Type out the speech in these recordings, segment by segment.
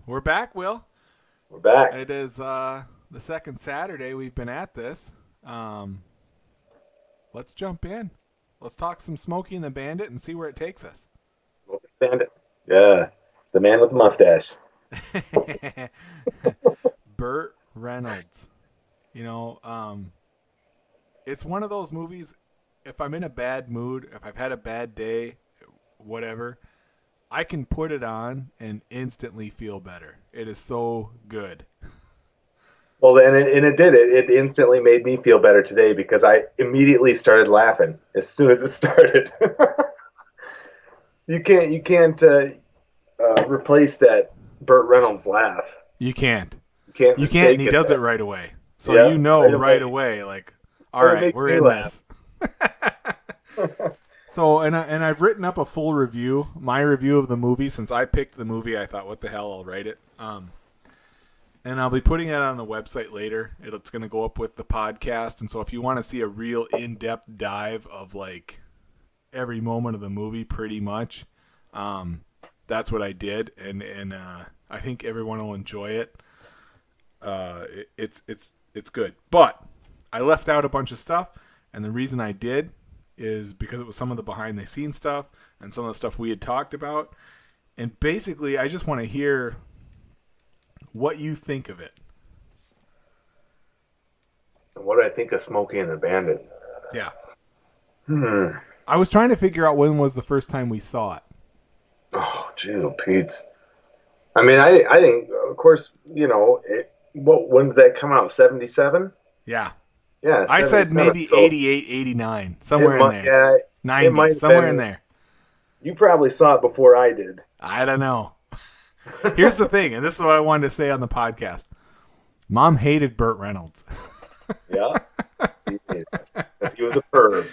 We're back, Will. We're back. It is the second Saturday we've been at this. Um, let's jump in. Let's talk some Smokey and the Bandit and see where it takes us. Smoking Bandit. Yeah. The man with the mustache. Burt Reynolds. You know, it's one of those movies. If I'm in a bad mood, if I've had a bad day, whatever, I can put it on and instantly feel better. It is so good. Well, and it did it. It instantly made me feel better today because I immediately started laughing as soon as it started. You can't replace that Burt Reynolds laugh. You can't. You can't You can't, and mistake he it. does it right away. So Yeah, you know right away. away, like, all Well, it right, makes we're me in laugh. this. So, and I've written up a full review, my review of the movie. Since I picked the movie, I thought, what the hell, I'll write it. And I'll be putting it on the website later. It's going to go up with the podcast. And so if you want to see a real in-depth dive of, like, every moment of the movie, pretty much, that's what I did. And I think everyone will enjoy it. It's good. But I left out a bunch of stuff, and the reason I did is because it was some of the behind the scenes stuff and some of the stuff we had talked about. And basically, I just want to hear what you think of it. What do I think of Smokey and the Bandit? Yeah. Hmm. I was trying to figure out when was the first time we saw it. Oh, jeez, oh, Pete. I mean, I think, of course, when did that come out? 77? Yeah. Yeah, I said 77. maybe So 88, 89, somewhere in there. yeah, it 90, might have somewhere in been. there. You probably saw it before I did. I don't know. Here's the thing, and this is what I wanted to say on the podcast. Mom hated Burt Reynolds. Yeah, he did. 'Cause he was a perv.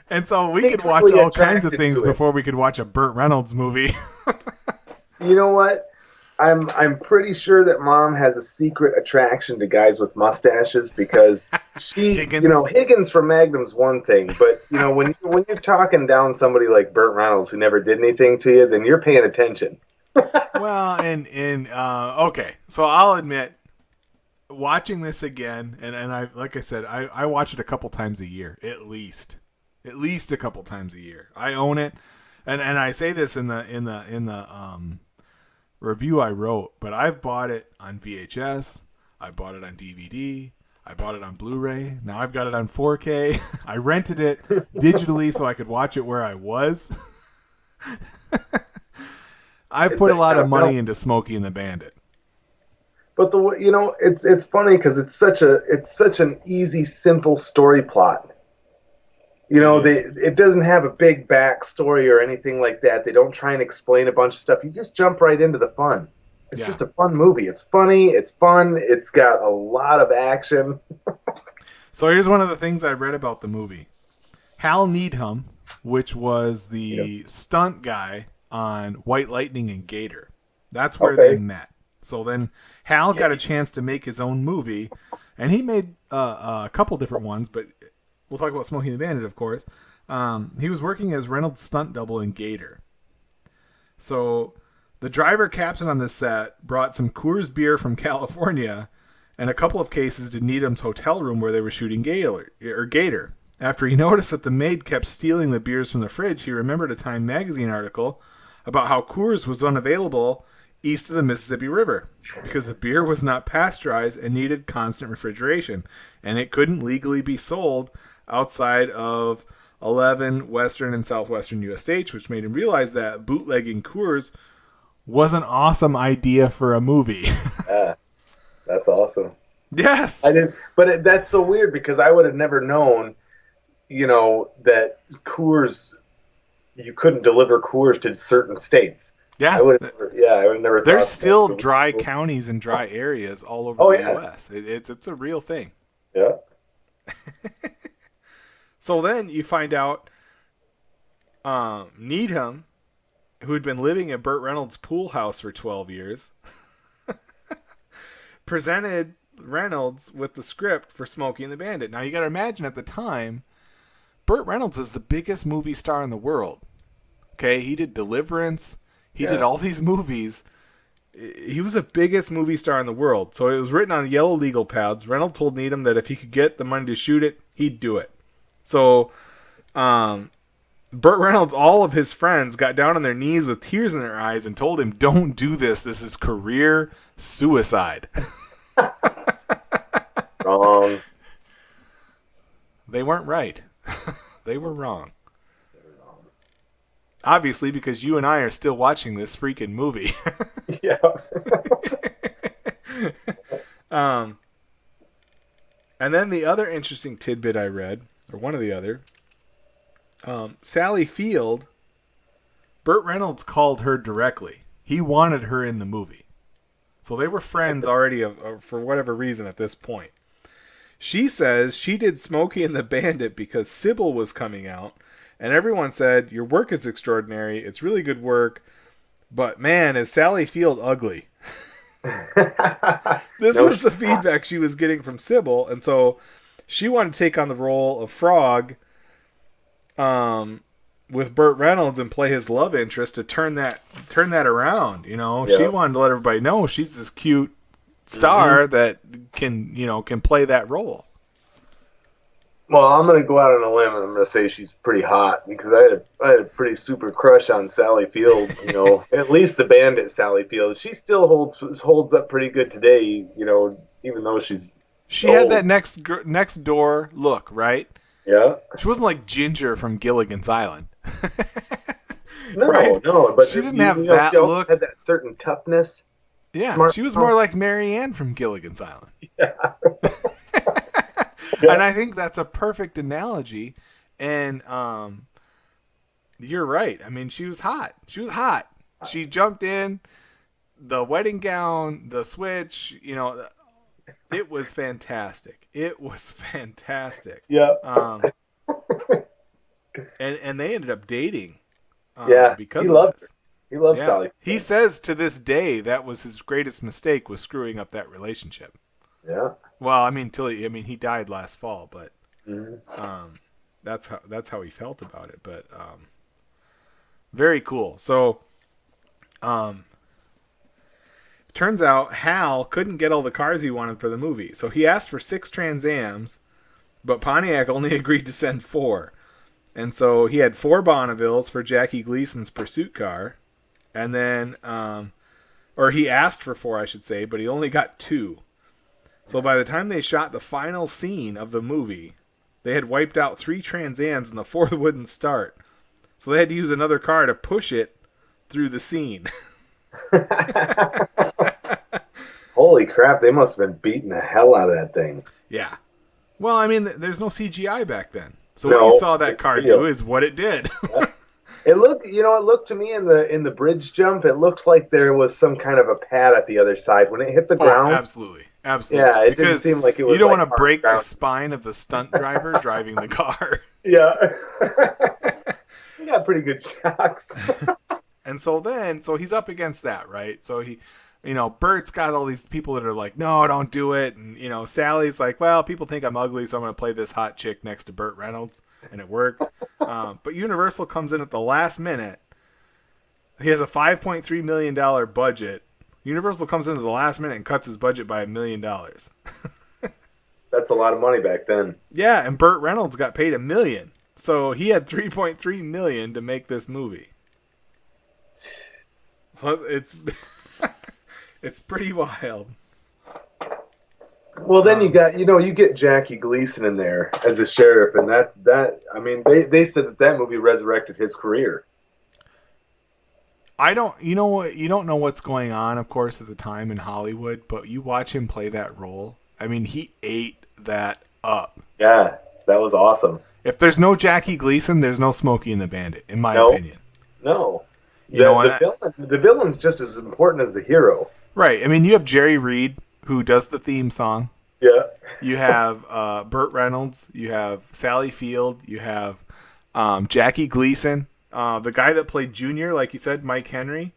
And so we could watch Secretly all kinds of attracted things to it. before we could watch a Burt Reynolds movie. You know what? I'm pretty sure that Mom has a secret attraction to guys with mustaches because Higgins. Higgins from Magnum's one thing, but when you're talking down somebody like Burt Reynolds who never did anything to you, then you're paying attention. Well, and okay, so I'll admit, watching this again, and I like I said, I watch it a couple times a year, at least a couple times a year. I own it, and I say this in the review I wrote, but I've bought it on VHS, I bought it on DVD, I bought it on Blu-ray. Now I've got it on 4K. I rented it digitally so I could watch it where I was. I've put a lot of money into Smokey and the Bandit. But it's funny because it's such an easy, simple story plot. It doesn't have a big backstory or anything like that. They don't try and explain a bunch of stuff. You just jump right into the fun. It's Yeah. just a fun movie. It's funny. It's fun. It's got a lot of action. So here's one of the things I read about the movie. Hal Needham, which was the stunt guy on White Lightning and Gator. That's where they Okay. met. So then Hal got a chance to make his own movie, and he made a couple different ones, but we'll talk about Smokey and the Bandit, of course. He was working as Reynolds' stunt double in Gator. So the driver captain on this set brought some Coors beer from California and a couple of cases to Needham's hotel room where they were shooting Gator. After he noticed that the maid kept stealing the beers from the fridge, he remembered a Time magazine article about how Coors was unavailable east of the Mississippi River because the beer was not pasteurized and needed constant refrigeration, and it couldn't legally be sold outside of 11 western and southwestern U.S. states, which made him realize that bootlegging Coors was an awesome idea for a movie. Yeah, that's awesome. Yes. I didn't, but that's so weird because I would have never known, that Coors, you couldn't deliver Coors to certain states. Yeah. I would have never thought. There's still that. dry counties and dry areas all over Oh, the yeah. U.S. It's a real thing. Yeah. So then you find out Needham, who had been living at Burt Reynolds' pool house for 12 years, presented Reynolds with the script for Smokey and the Bandit. Now you got to imagine at the time, Burt Reynolds is the biggest movie star in the world. Okay, he did Deliverance. He did all these movies. he was the biggest movie star in the world. So it was written on yellow legal pads. Reynolds told Needham that if he could get the money to shoot it, he'd do it. So, Burt Reynolds, all of his friends got down on their knees with tears in their eyes and told him, "Don't do this. This is career suicide." Wrong. They weren't right. They were wrong. Obviously, because you and I are still watching this freaking movie. Yeah. And then the other interesting tidbit I read, or one of the other, Sally Field, Burt Reynolds called her directly. He wanted her in the movie. So they were friends already for whatever reason at this point. She says she did Smokey and the Bandit because Sybil was coming out, and everyone said, "Your work is extraordinary. It's really good work. But man, is Sally Field ugly." This was the feedback she was getting from Sybil, and so she wanted to take on the role of Frog with Burt Reynolds and play his love interest to turn that around. You know, She wanted to let everybody know she's this cute star that can play that role. Well, I'm going to go out on a limb and I'm going to say she's pretty hot because I had a pretty super crush on Sally Field. You know, at least the Bandit Sally Field. She still holds up pretty good today. You know, even though she had that next door look, right? Yeah. She wasn't like Ginger from Gilligan's Island. No, right? No, but she didn't have that she look. Had that certain toughness. Yeah, she was more like Mary Ann from Gilligan's Island. Yeah. And I think that's a perfect analogy. And you're right. I mean, she was hot. She jumped in, the wedding gown, the switch, it was fantastic. Yeah. And they ended up dating. Because of this. He loved Sally. He says to this day that was his greatest mistake, was screwing up that relationship. Yeah. Well, I mean, he died last fall, but that's how he felt about it. But very cool. So, turns out Hal couldn't get all the cars he wanted for the movie, so he asked for 6 Trans Ams, but Pontiac only agreed to send 4. And so he had 4 Bonnevilles for Jackie Gleason's pursuit car, and then, or he asked for 4, I should say, but he only got 2. So by the time they shot the final scene of the movie, they had wiped out 3 Trans Ams and the 4th wouldn't start. So they had to use another car to push it through the scene. Holy crap, they must have been beating the hell out of that thing. Yeah. Well, I mean, there's no CGI back then. So what you saw that car do is what it did. Yeah. It looked to me in the bridge jump, it looked like there was some kind of a pad at the other side when it hit the ground. Absolutely. Yeah, it didn't seem like it was. You don't want to break the spine of the stunt driver driving the car. Yeah. He got pretty good shocks. And so he's up against that, right? So Bert's got all these people that are like, no, don't do it. And, Sally's like, well, people think I'm ugly, so I'm going to play this hot chick next to Burt Reynolds. And it worked. But Universal comes in at the last minute. He has a $5.3 million budget. Universal comes in at the last minute and cuts his budget by $1 million. That's a lot of money back then. Yeah, and Burt Reynolds got paid $1 million. So he had $3.3 million to make this movie. So it's pretty wild. Well, then you get Jackie Gleason in there as a sheriff, and that. I mean, they said that movie resurrected his career. You don't know what's going on, of course, at the time in Hollywood, but you watch him play that role. I mean, he ate that up. Yeah, that was awesome. If there's no Jackie Gleason, there's no Smokey and the Bandit, in my opinion. No. The villain's just as important as the hero. Right. I mean, you have Jerry Reed, who does the theme song. Yeah. You have Burt Reynolds. You have Sally Field. You have Jackie Gleason. The guy that played Junior, like you said, Mike Henry.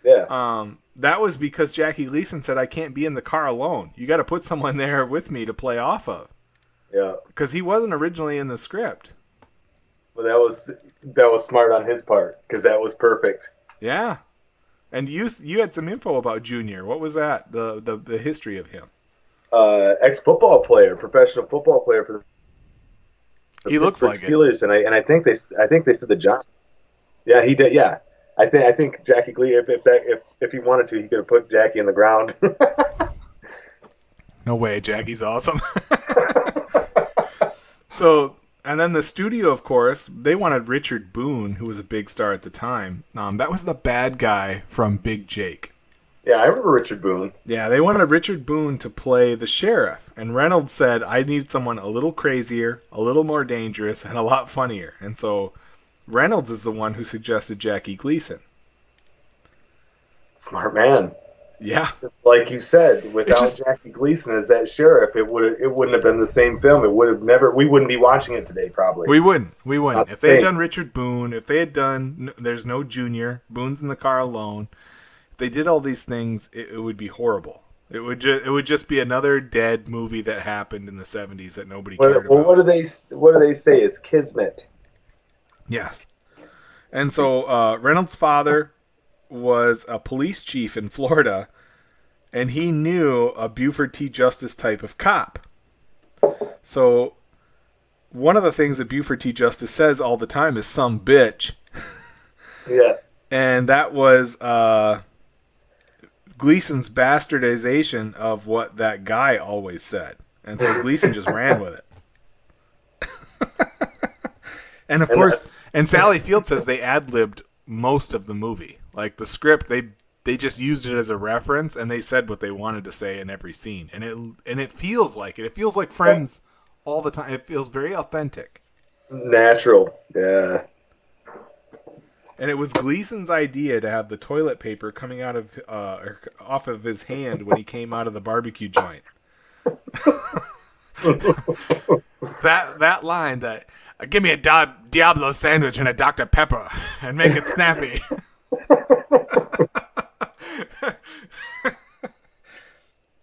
Yeah. That was because Jackie Gleason said, I can't be in the car alone. You got to put someone there with me to play off of. Yeah. Because he wasn't originally in the script. Well, that was smart on his part, because that was perfect. Yeah. And you had some info about Junior. What was that? The history of him. Ex-football player, professional football player for the He looks Pittsburgh like it. Steelers, and I think they said the Giants. Yeah, he did. Yeah, I think Jackie Glee, if he wanted to, he could have put Jackie in the ground. No way, Jackie's awesome. So, and then the studio, of course, they wanted Richard Boone, who was a big star at the time. That was the bad guy from Big Jake. Yeah, I remember Richard Boone. Yeah, they wanted Richard Boone to play the sheriff, and Reynolds said, "I need someone a little crazier, a little more dangerous, and a lot funnier." And so Reynolds is the one who suggested Jackie Gleason. Smart man. Yeah, Just like you said, it's without just Jackie Gleason as that sheriff, it wouldn't have been the same film. It would have never. We wouldn't be watching it today, probably. we wouldn't. Not the If they had same. done Richard Boone, if they had done There's No Junior, Boone's in the car alone. If they did all these things, it would be horrible. It would just be another dead movie that happened in the 70s that nobody cared Well, about. what do they say? It's kismet. Yes. And so Reynolds' father was a police chief in Florida, and he knew a Buford T. Justice type of cop. So one of the things that Buford T. Justice says all the time is "some bitch," Yeah. and that was Gleason's bastardization of what that guy always said. And so Gleason just ran with it. And of course, and Sally Field says they ad-libbed most of the movie. Like the script, they just used it as a reference, and they said what they wanted to say in every scene. And it feels like it. It feels like Friends all the time. It feels very authentic. Natural. Yeah. And it was Gleason's idea to have the toilet paper coming out of off of his hand when he came out of the barbecue joint. that line that give me a Diablo sandwich and a Dr. Pepper and make it snappy.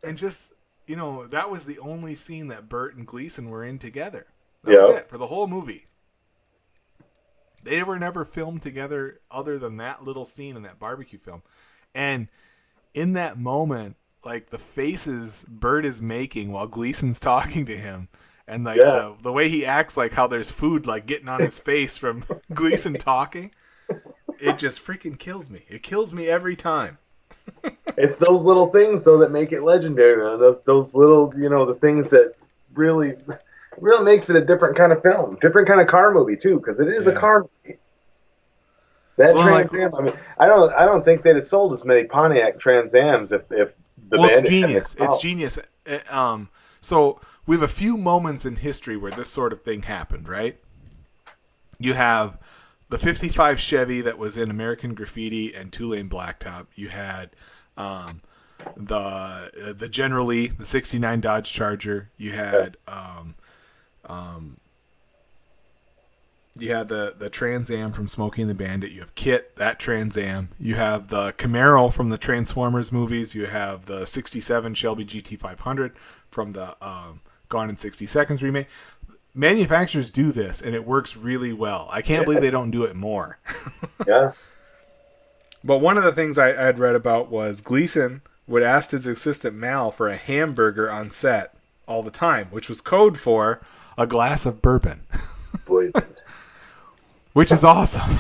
And just, that was the only scene that Burt and Gleason were in together. That was it for the whole movie. They were never filmed together other than that little scene in that barbecue film. And in that moment, like the faces Burt is making while Gleason's talking to him, and like the way he acts, like how there's food like getting on his face from Gleason talking, it just freaking kills me. It kills me every time. It's those little things though that make it legendary, man. Those little, the things that really makes it a different kind of film, different kind of car movie too, because it is a car movie. That So Trans Am, I mean, I don't think they'd have sold as many Pontiac Trans Ams if the it's Bandit genius. hadn't It's genius. So we have a few moments in history where this sort of thing happened, right? You have the '55 Chevy that was in American Graffiti and Two Lane Blacktop. You had the General Lee, the '69 Dodge Charger. You had the Trans Am from Smokey and the Bandit. You have Kit, that Trans Am. You have the Camaro from the Transformers movies. You have the '67 Shelby GT500 from the Gone in 60 Seconds remake. Manufacturers do this, and it works really well. I can't believe they don't do it more. Yeah. But one of the things I had read about was Gleason would ask his assistant Mal for a hamburger on set all the time, which was code for a glass of bourbon. Boy. Which is awesome.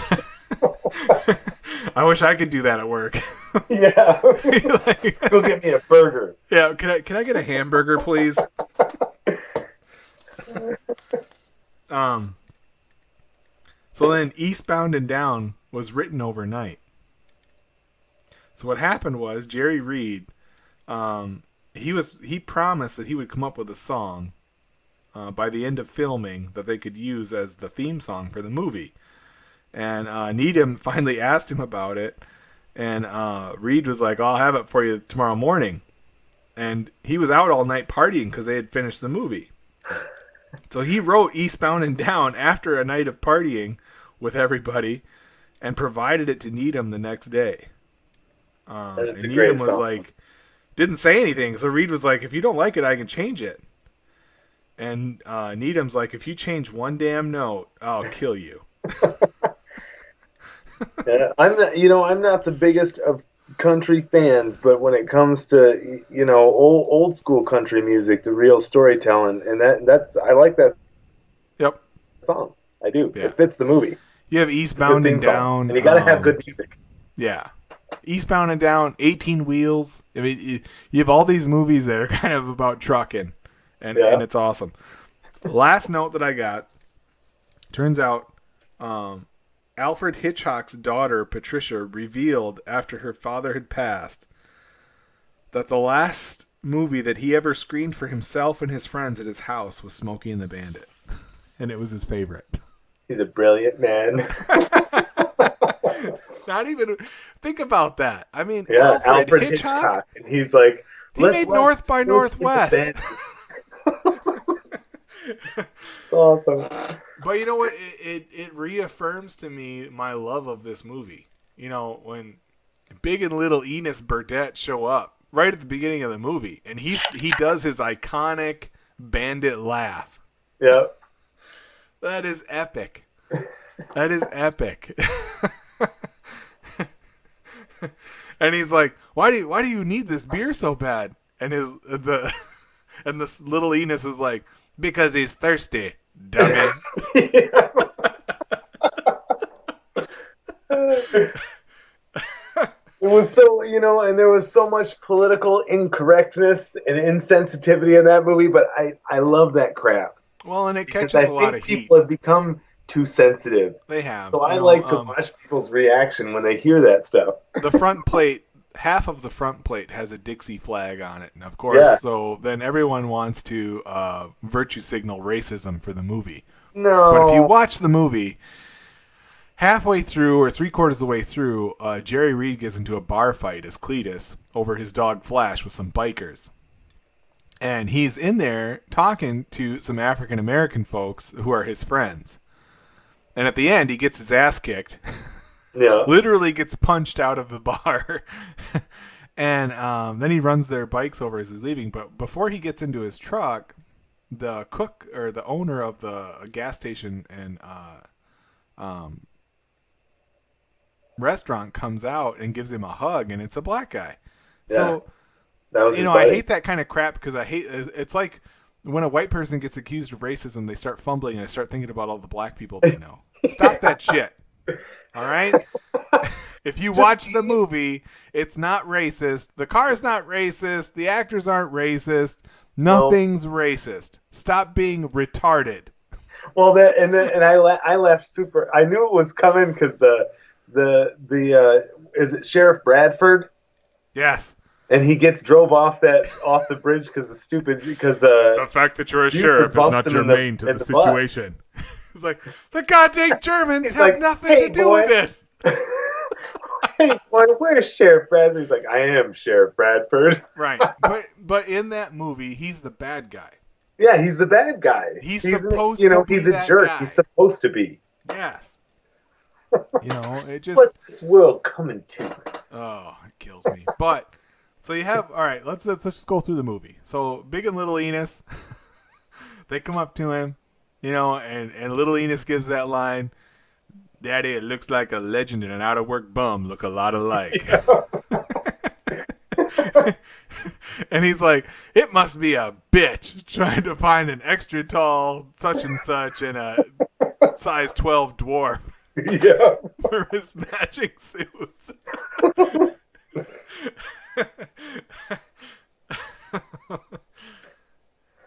I wish I could do that at work. Yeah. Like, Go get me a burger. yeah, can I get a hamburger, please? So then Eastbound and Down was written overnight. So what happened was Jerry Reed, he promised that he would come up with a song by the end of filming that they could use as the theme song for the movie. And Needham finally asked him about it, and Reed was like, "I'll have it for you tomorrow morning." And he was out all night partying because they had finished the movie. So he wrote Eastbound and Down after a night of partying with everybody and provided it to Needham the next day. And Needham was like, didn't say anything. So Reed was like, "If you don't like it, I can change it." And Needham's like, "If you change one damn note, I'll kill you." Yeah, I'm not the biggest of country fans, but when it comes to old school country music, the real storytelling, and that's I like that Yep. song. I do. Yeah. It fits the movie. You have It's a good Eastbound and theme song, Down. and you got to have good music. Yeah. Eastbound and Down, 18 Wheels. I mean, you have all these movies that are kind of about trucking, and Yeah. it's awesome. Last note that I got, turns out Alfred Hitchcock's daughter, Patricia, revealed after her father had passed that the last movie that he ever screened for himself and his friends at his house was Smokey and the Bandit. And it was his favorite. He's a brilliant man. Not even think about that. I mean, Yeah, Alfred Alfred Hitchcock. Hitchcock, and he's like, He made North by Northwest. Awesome. But you know what? It reaffirms to me my love of this movie. You know, when Big and Little Enos Burdett show up right at the beginning of the movie, and he does his iconic Bandit laugh. Yeah. That is epic. That is epic. And he's like, why do you need this beer so bad? And the little Enos is like, because he's thirsty, dummy. It was so, and there was so much political incorrectness and insensitivity in that movie, but I love that crap. Well, and it Because catches I a lot think of heat. people have become too sensitive. They have. So I like to watch people's reaction when they hear that stuff. The front plate, half of the front plate has a Dixie flag on it, and of course, so then everyone wants to virtue signal racism for the movie. No. But if you watch the movie, halfway through or 3/4 of the way through, Jerry Reed gets into a bar fight as Cletus over his dog Flash with some bikers. And he's in there talking to some African American folks who are his friends. And at the end, he gets his ass kicked. Yeah. Literally gets punched out of the bar. And then he runs their bikes over as he's leaving. But before he gets into his truck, the cook or the owner of the gas station and restaurant comes out and gives him a hug, and it's a black guy. Yeah. So, that was I hate that kind of crap because it's like when a white person gets accused of racism, they start fumbling and they start thinking about all the black people they know. Stop that shit. All right? If you watch the movie, it's not racist. The car's not racist. The actors aren't racist. Nothing's racist. Stop being retarded. Well, I left super. I knew it was coming because is it Sheriff Bradford? Yes. And he gets drove off the bridge because the fact that you're a sheriff is not germane to the situation. It's like the goddamn Germans have nothing to do with it. Hey, boy, where's Sheriff Bradford? He's like, I am Sheriff Bradford. Right, but in that movie, he's the bad guy. Yeah, he's the bad guy. He's supposed to be he's a jerk. Guy. He's supposed to be. Yes. It just. What's this world coming to? Oh, it kills me. But so you have all right. Let's just go through the movie. So Big and Little Enos, they come up to him, and Little Enos gives that line, "Daddy, it looks like a legend and an out of work bum look a lot alike." Yeah. And he's like, it must be a bitch trying to find an extra tall such and such and a size 12 dwarf. Yeah. For his matching suits.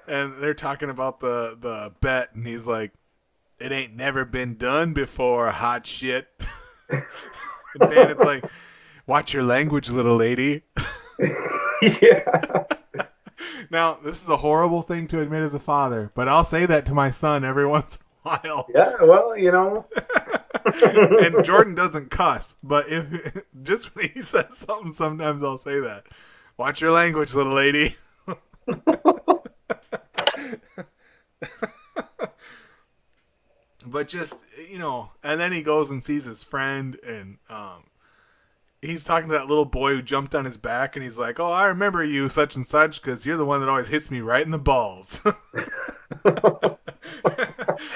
And they're talking about the bet, and he's like, it ain't never been done before, hot shit. And Bandit's like, watch your language, little lady. Yeah. Now, this is a horrible thing to admit as a father, but I'll say that to my son every once in a while. Yeah, well, And Jordan doesn't cuss, but if just when he says something, sometimes I'll say that. Watch your language, little lady. But just, and then he goes and sees his friend, and he's talking to that little boy who jumped on his back, and he's like, oh, I remember you, such and such, because you're the one that always hits me right in the balls.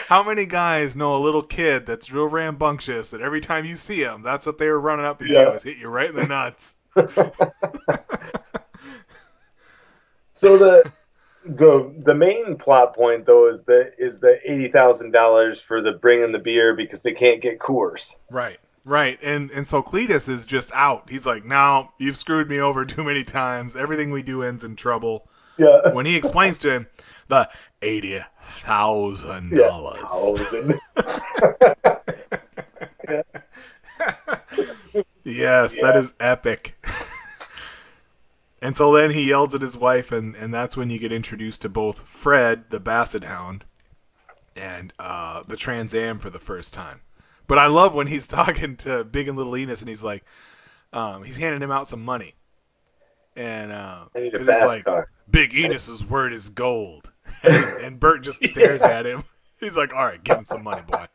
How many guys know a little kid that's real rambunctious that every time you see him, that's what they were running up and do, is hit you right in the nuts? So the main plot point though is the $80,000 for the bringing the beer because they can't get Coors. Right. Right. And so Cletus is just out. He's like, "No, you've screwed me over too many times. Everything we do ends in trouble." Yeah, When he explains to him the yeah, $80,000. thousand. Yeah, Yes, that yeah, is epic. And so then he yells at his wife, and that's when you get introduced to both Fred, the Basset Hound, and the Trans Am for the first time. But I love when he's talking to Big and Little Enos, and he's like, he's handing him out some money, and I need a because he's fast like, car. Big Enos's word is gold, and Bert just stares Yeah. at him. He's like, all right, give him some money, boy.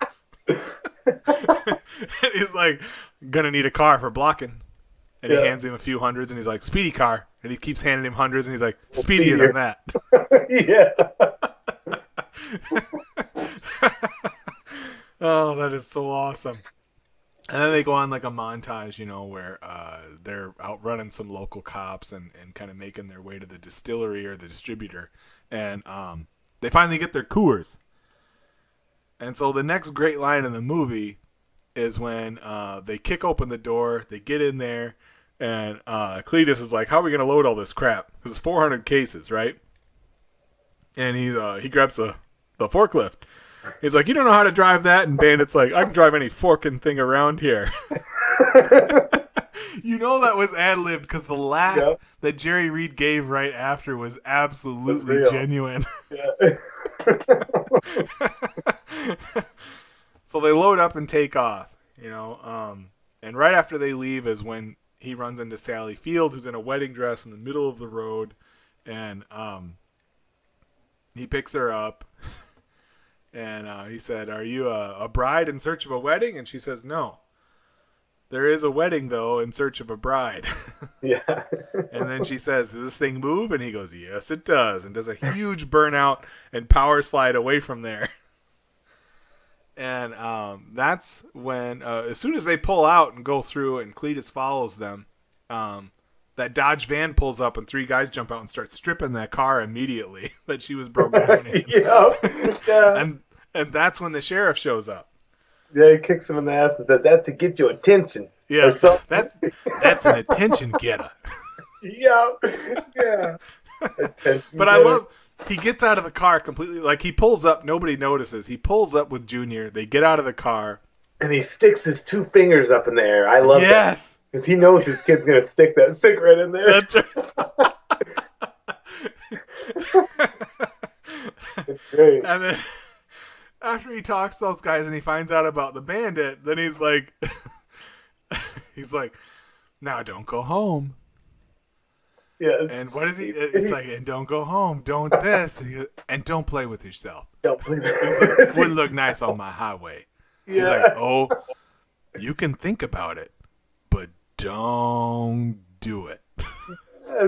And he's like, gonna need a car for blocking. And he Yeah. hands him a few hundreds, and he's like, "Speedy car." And he keeps handing him hundreds, and he's like, Well, "Speedier speedier. than that." Yeah. Oh, that is so awesome. And then they go on like a montage, where they're outrunning some local cops and kind of making their way to the distillery or the distributor. And they finally get their Coors. And so the next great line in the movie is when they kick open the door, they get in there, and Cletus is like, "How are we going to load all this crap? Because it's 400 cases, right?" And he grabs the forklift. He's like, "You don't know how to drive that?" And Bandit's like, "I can drive any forking thing around here." That was ad-libbed because the laugh Yeah. that Jerry Reed gave right after was That's absolutely real. genuine. Yeah. So they load up and take off, and right after they leave is when he runs into Sally Field, who's in a wedding dress in the middle of the road, and he picks her up, and he said, "Are you a bride in search of a wedding?" And she says, "No. There is a wedding, though, in search of a bride." Yeah. And then she says, "Does this thing move?" And he goes, "Yes, it does," and does a huge burnout and power slide away from there. And that's when, as soon as they pull out and go through, and Cletus follows them, that Dodge van pulls up, and three guys jump out and start stripping that car immediately that she was broke down in. Yeah. Yeah. And that's when the sheriff shows up. Yeah, he kicks him in the ass and says, "That's to get your attention." Yeah, Or something. that's an attention getter. Yeah. Yeah. Attention But I getter. love, he gets out of the car completely, like he pulls up, nobody notices. He pulls up with Junior. They get out of the car. And he sticks his two fingers up in the air. I love that. Yes, Because he knows his kid's going to stick that cigarette in there. that's right. It's great. And then after he talks to those guys and he finds out about the bandit, then he's like, "Now don't go home." Yes. And what is he? It's like, "And don't go home, don't this, and don't play with yourself." Don't believe He's it. like, "Wouldn't look nice on my highway." He's like, Yeah. "Oh, you can think about it, but don't do it."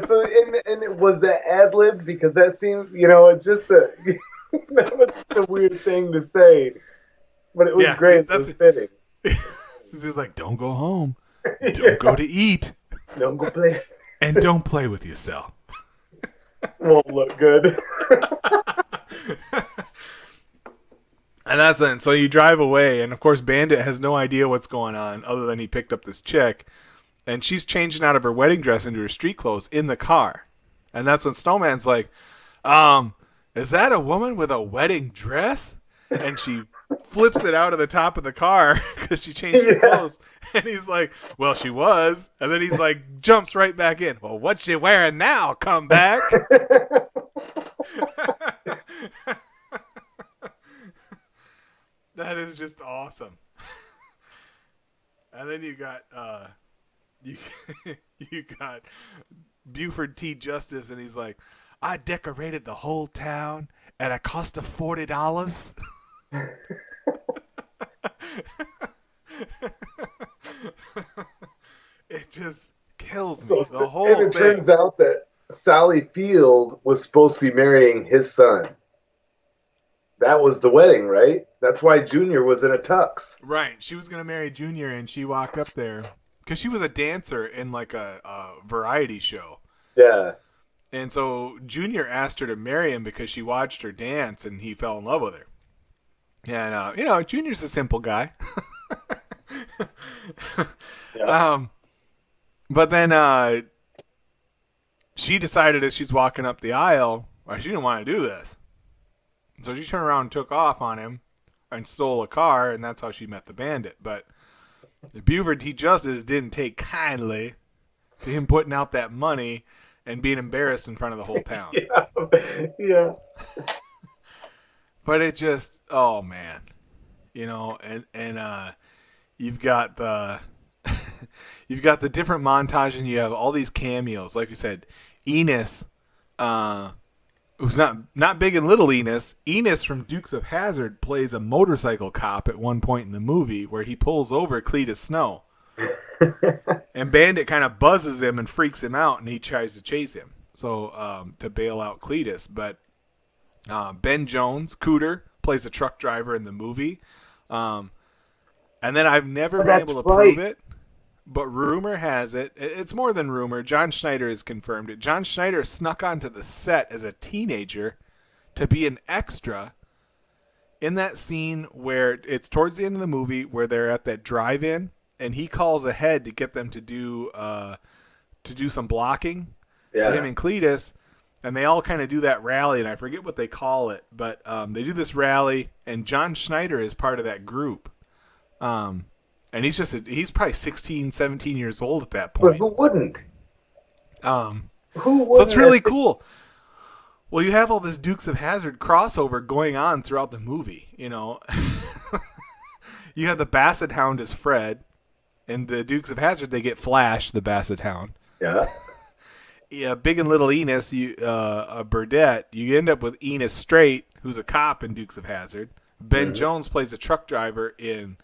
So, and it was that ad lib because that seemed, it's just a, that was a weird thing to say, but it was Yeah, great. It that's was fitting. He's like, "Don't go home, Yeah. don't go to eat, Don't go play. and don't play with yourself." Won't look good. And that's it. So you drive away, and of course, Bandit has no idea what's going on other than he picked up this chick, and she's changing out of her wedding dress into her street clothes in the car. And that's when Snowman's like, "Is that a woman with a wedding dress?" And she flips it out of the top of the car because she changed her clothes. And he's like, "Well, she was." And then he's like, jumps right back in. "Well, what's she wearing now? Come back." That is just awesome. And then you got you you got Buford T. Justice, and he's like, "I decorated the whole town at a cost of $40." It just kills me. The whole and it thing. turns out that Sally Field was supposed to be marrying his son. That was the wedding, right? That's why Junior was in a tux. Right. She was going to marry Junior, and she walked up there because she was a dancer in like a variety show. Yeah. And so Junior asked her to marry him because she watched her dance and he fell in love with her. And, Junior's a simple guy. Yeah. But then she decided as she's walking up the aisle, well, she didn't want to do this. So she turned around and took off on him and stole a car, and that's how she met the bandit. But Buford T. Justice didn't take kindly to him putting out that money and being embarrassed in front of the whole town. Yeah. Yeah. But it just, oh man, and you've got the you've got the different montage, and you have all these cameos. Like you said, Enos, who's not big and little Enos. Enos from Dukes of Hazzard plays a motorcycle cop at one point in the movie where he pulls over Cletus Snow. And Bandit kind of buzzes him and freaks him out, and he tries to chase him. So to bail out Cletus. But Ben Jones, Cooter, plays a truck driver in the movie. And then I've never been able to prove it, but rumor has it. It's more than rumor. John Schneider has confirmed it. John Schneider snuck onto the set as a teenager to be an extra in that scene where it's towards the end of the movie where they're at that drive-in, and he calls ahead to get them to do some blocking. Yeah. Him and Cletus, and they all kind of do that rally, and I forget what they call it, but they do this rally, and John Schneider is part of that group. And he's probably 16, 17 years old at that point. But who wouldn't? So it's really cool. Well, you have all this Dukes of Hazzard crossover going on throughout the movie, You have the Basset Hound as Fred, and the Dukes of Hazzard, they get Flash, the Basset Hound. Yeah. Yeah, Big and Little Enos, Burdette, you end up with Enos Straight, who's a cop in Dukes of Hazzard. Ben Jones plays a truck driver in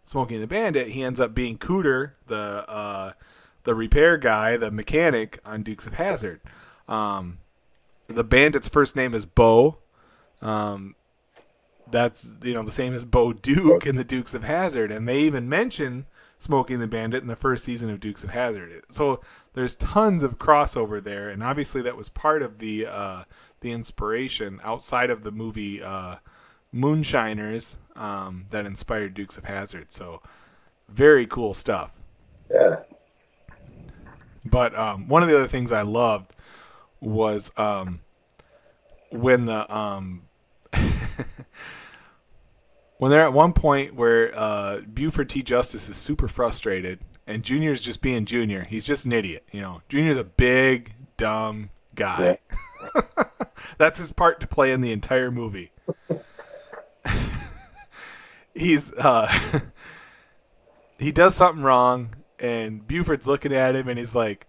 Smokey and the Bandit. He ends up being Cooter, the repair guy, the mechanic on Dukes of Hazzard. The Bandit's first name is Bo. That's the same as Bo Duke in the Dukes of Hazzard, and they even mention Smokey and the Bandit in the first season of Dukes of Hazzard. So there's tons of crossover there, and obviously that was part of the inspiration outside of the movie Moonshiners that inspired Dukes of Hazzard. So very cool stuff. Yeah. But one of the other things I loved was when the when they're at one point where Buford T. Justice is super frustrated and Junior's just being Junior. He's just an idiot, Junior's a big, dumb guy. Yeah. That's his part to play in the entire movie. He's he does something wrong, and Buford's looking at him, and he's like,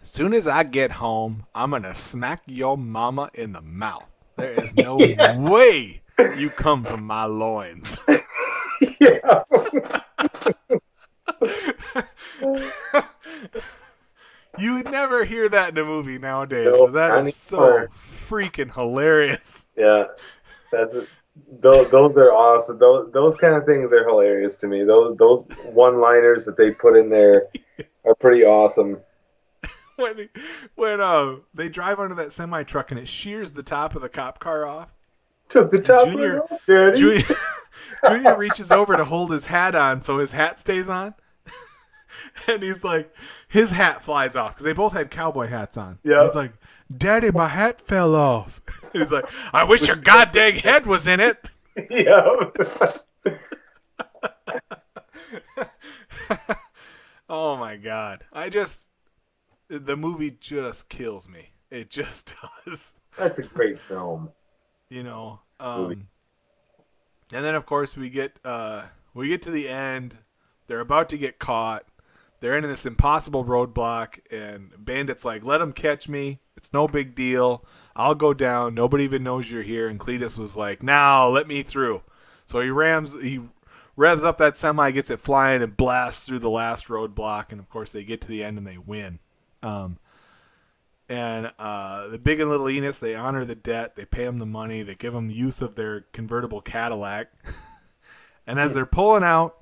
"As soon as I get home, I'm gonna smack your mama in the mouth. There is no way you come from my loins." Yeah. You would never hear that in a movie nowadays. No, that is so freaking hilarious. Yeah, that's it. Those are awesome. Those kind of things are hilarious to me. Those one-liners that they put in there are pretty awesome. When they drive under that semi truck and it shears the top of the cop car off. Took the top of it off, Daddy. Junior reaches over to hold his hat on so his hat stays on. And he's like, his hat flies off because they both had cowboy hats on. Yeah. He's like, "Daddy, my hat fell off." And he's like, "I wish your goddamn head was in it." Yeah. Oh my God. The movie just kills me. It just does. That's a great film. And then of course we get to the end. They're about to get caught. They're in this impossible roadblock, and Bandit's like, "Let them catch me. It's no big deal. I'll go down. Nobody even knows you're here." And Cletus was like, "Now let me through." So he revs up that semi, gets it flying, and blasts through the last roadblock. And of course they get to the end and they win. And the Big and Little Enos, they honor the debt. They pay him the money. They give him use of their convertible Cadillac. And as they're pulling out,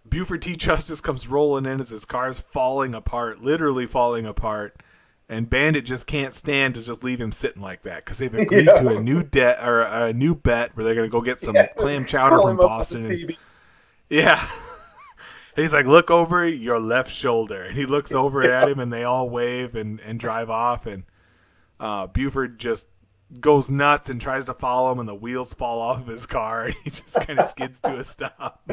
Buford T. Justice comes rolling in as his car's falling apart, literally falling apart. And Bandit just can't stand to just leave him sitting like that because they've agreed to a new debt or a new bet where they're going to go get some clam chowder Call from him up on the Boston. TV. Yeah. And he's like, look over your left shoulder. And he looks over at him, and they all wave and drive off. And Buford just goes nuts and tries to follow him, and the wheels fall off of his car, and he just kind of skids to a stop.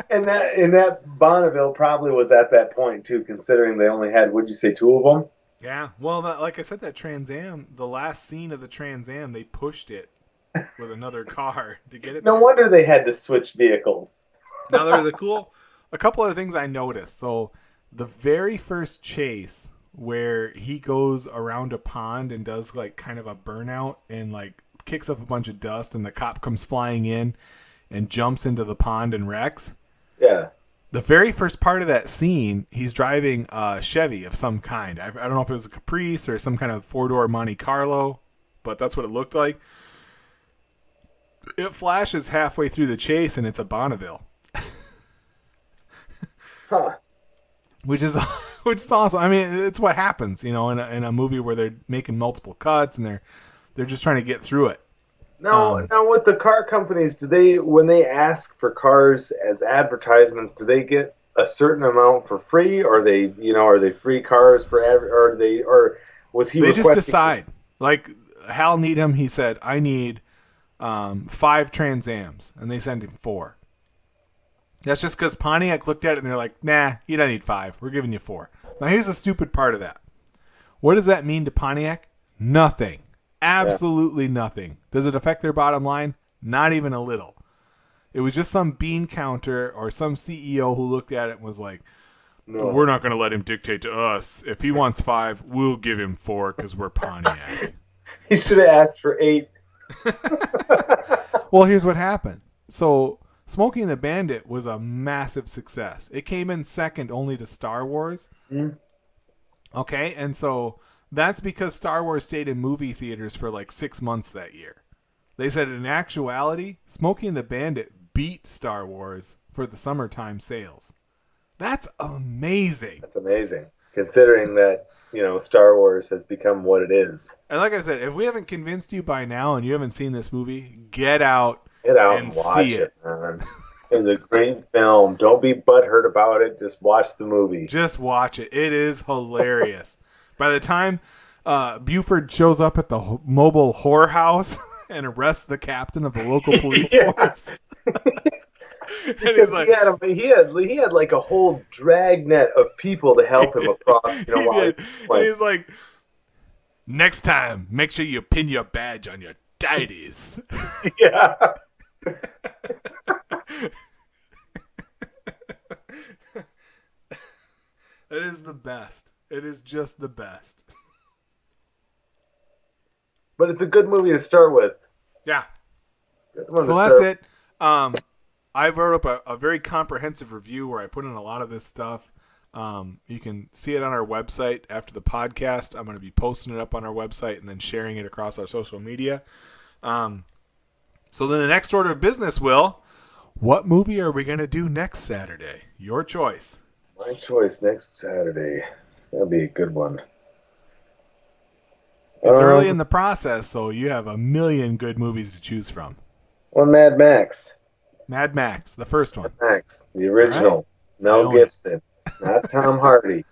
And that Bonneville probably was at that point too, considering they only had, would you say, two of them? Yeah. Well, like I said, that Trans Am, the last scene of the Trans Am, they pushed it with another car to get it No there. wonder they had to switch vehicles. Now, there was a couple of things I noticed. So, the very first chase where he goes around a pond and does like kind of a burnout and like kicks up a bunch of dust, and the cop comes flying in and jumps into the pond and wrecks. Yeah. The very first part of that scene, he's driving a Chevy of some kind. I don't know if it was a Caprice or some kind of four-door Monte Carlo, but that's what it looked like. It flashes halfway through the chase, and it's a Bonneville. Huh. Which is awesome. I mean, it's what happens, in a movie where they're making multiple cuts and they're just trying to get through it. Now with the car companies, when they ask for cars as advertisements, do they get a certain amount for free, or are they free cars for or was he? They just decide. Like Hal Needham, he said, I need 5 Trans Ams, and they send him 4. That's just because Pontiac looked at it and they're like, nah, you don't need 5. We're giving you 4. Now here's the stupid part of that. What does that mean to Pontiac? Nothing. Absolutely nothing. Does it affect their bottom line? Not even a little. It was just some bean counter or some CEO who looked at it and was like, no, we're not going to let him dictate to us. If he wants 5, we'll give him 4 because we're Pontiac. He should have asked for 8. Well, here's what happened. So Smokey and the Bandit was a massive success. It came in second only to Star Wars. Mm. Okay, and so that's because Star Wars stayed in movie theaters for like 6 months that year. They said in actuality, Smokey and the Bandit beat Star Wars for the summertime sales. That's amazing. That's amazing, considering that, Star Wars has become what it is. And like I said, if we haven't convinced you by now and you haven't seen this movie, get out and watch it, man. It's a great film. Don't be butthurt about it. Just watch the movie. Just watch it. It is hilarious. By the time Buford shows up at the mobile whorehouse and arrests the captain of the local police force. And he's like, he had like a whole dragnet of people to help him across. And he's like, next time, make sure you pin your badge on your tighties. Yeah. It is the best. It is just the best. But it's a good movie to start with. Yeah. So that's it. I wrote up a very comprehensive review where I put in a lot of this stuff. You can see it on our website after the podcast. I'm going to be posting it up on our website and then sharing it across our social media. So then the next order of business, Will, what movie are we going to do next Saturday? Your choice. My choice next Saturday. It's going to be a good one. It's early in the process, so you have a million good movies to choose from. Or Mad Max. Mad Max, the first one. Mad Max, the original. Right. Mel Gibson, not Tom Hardy.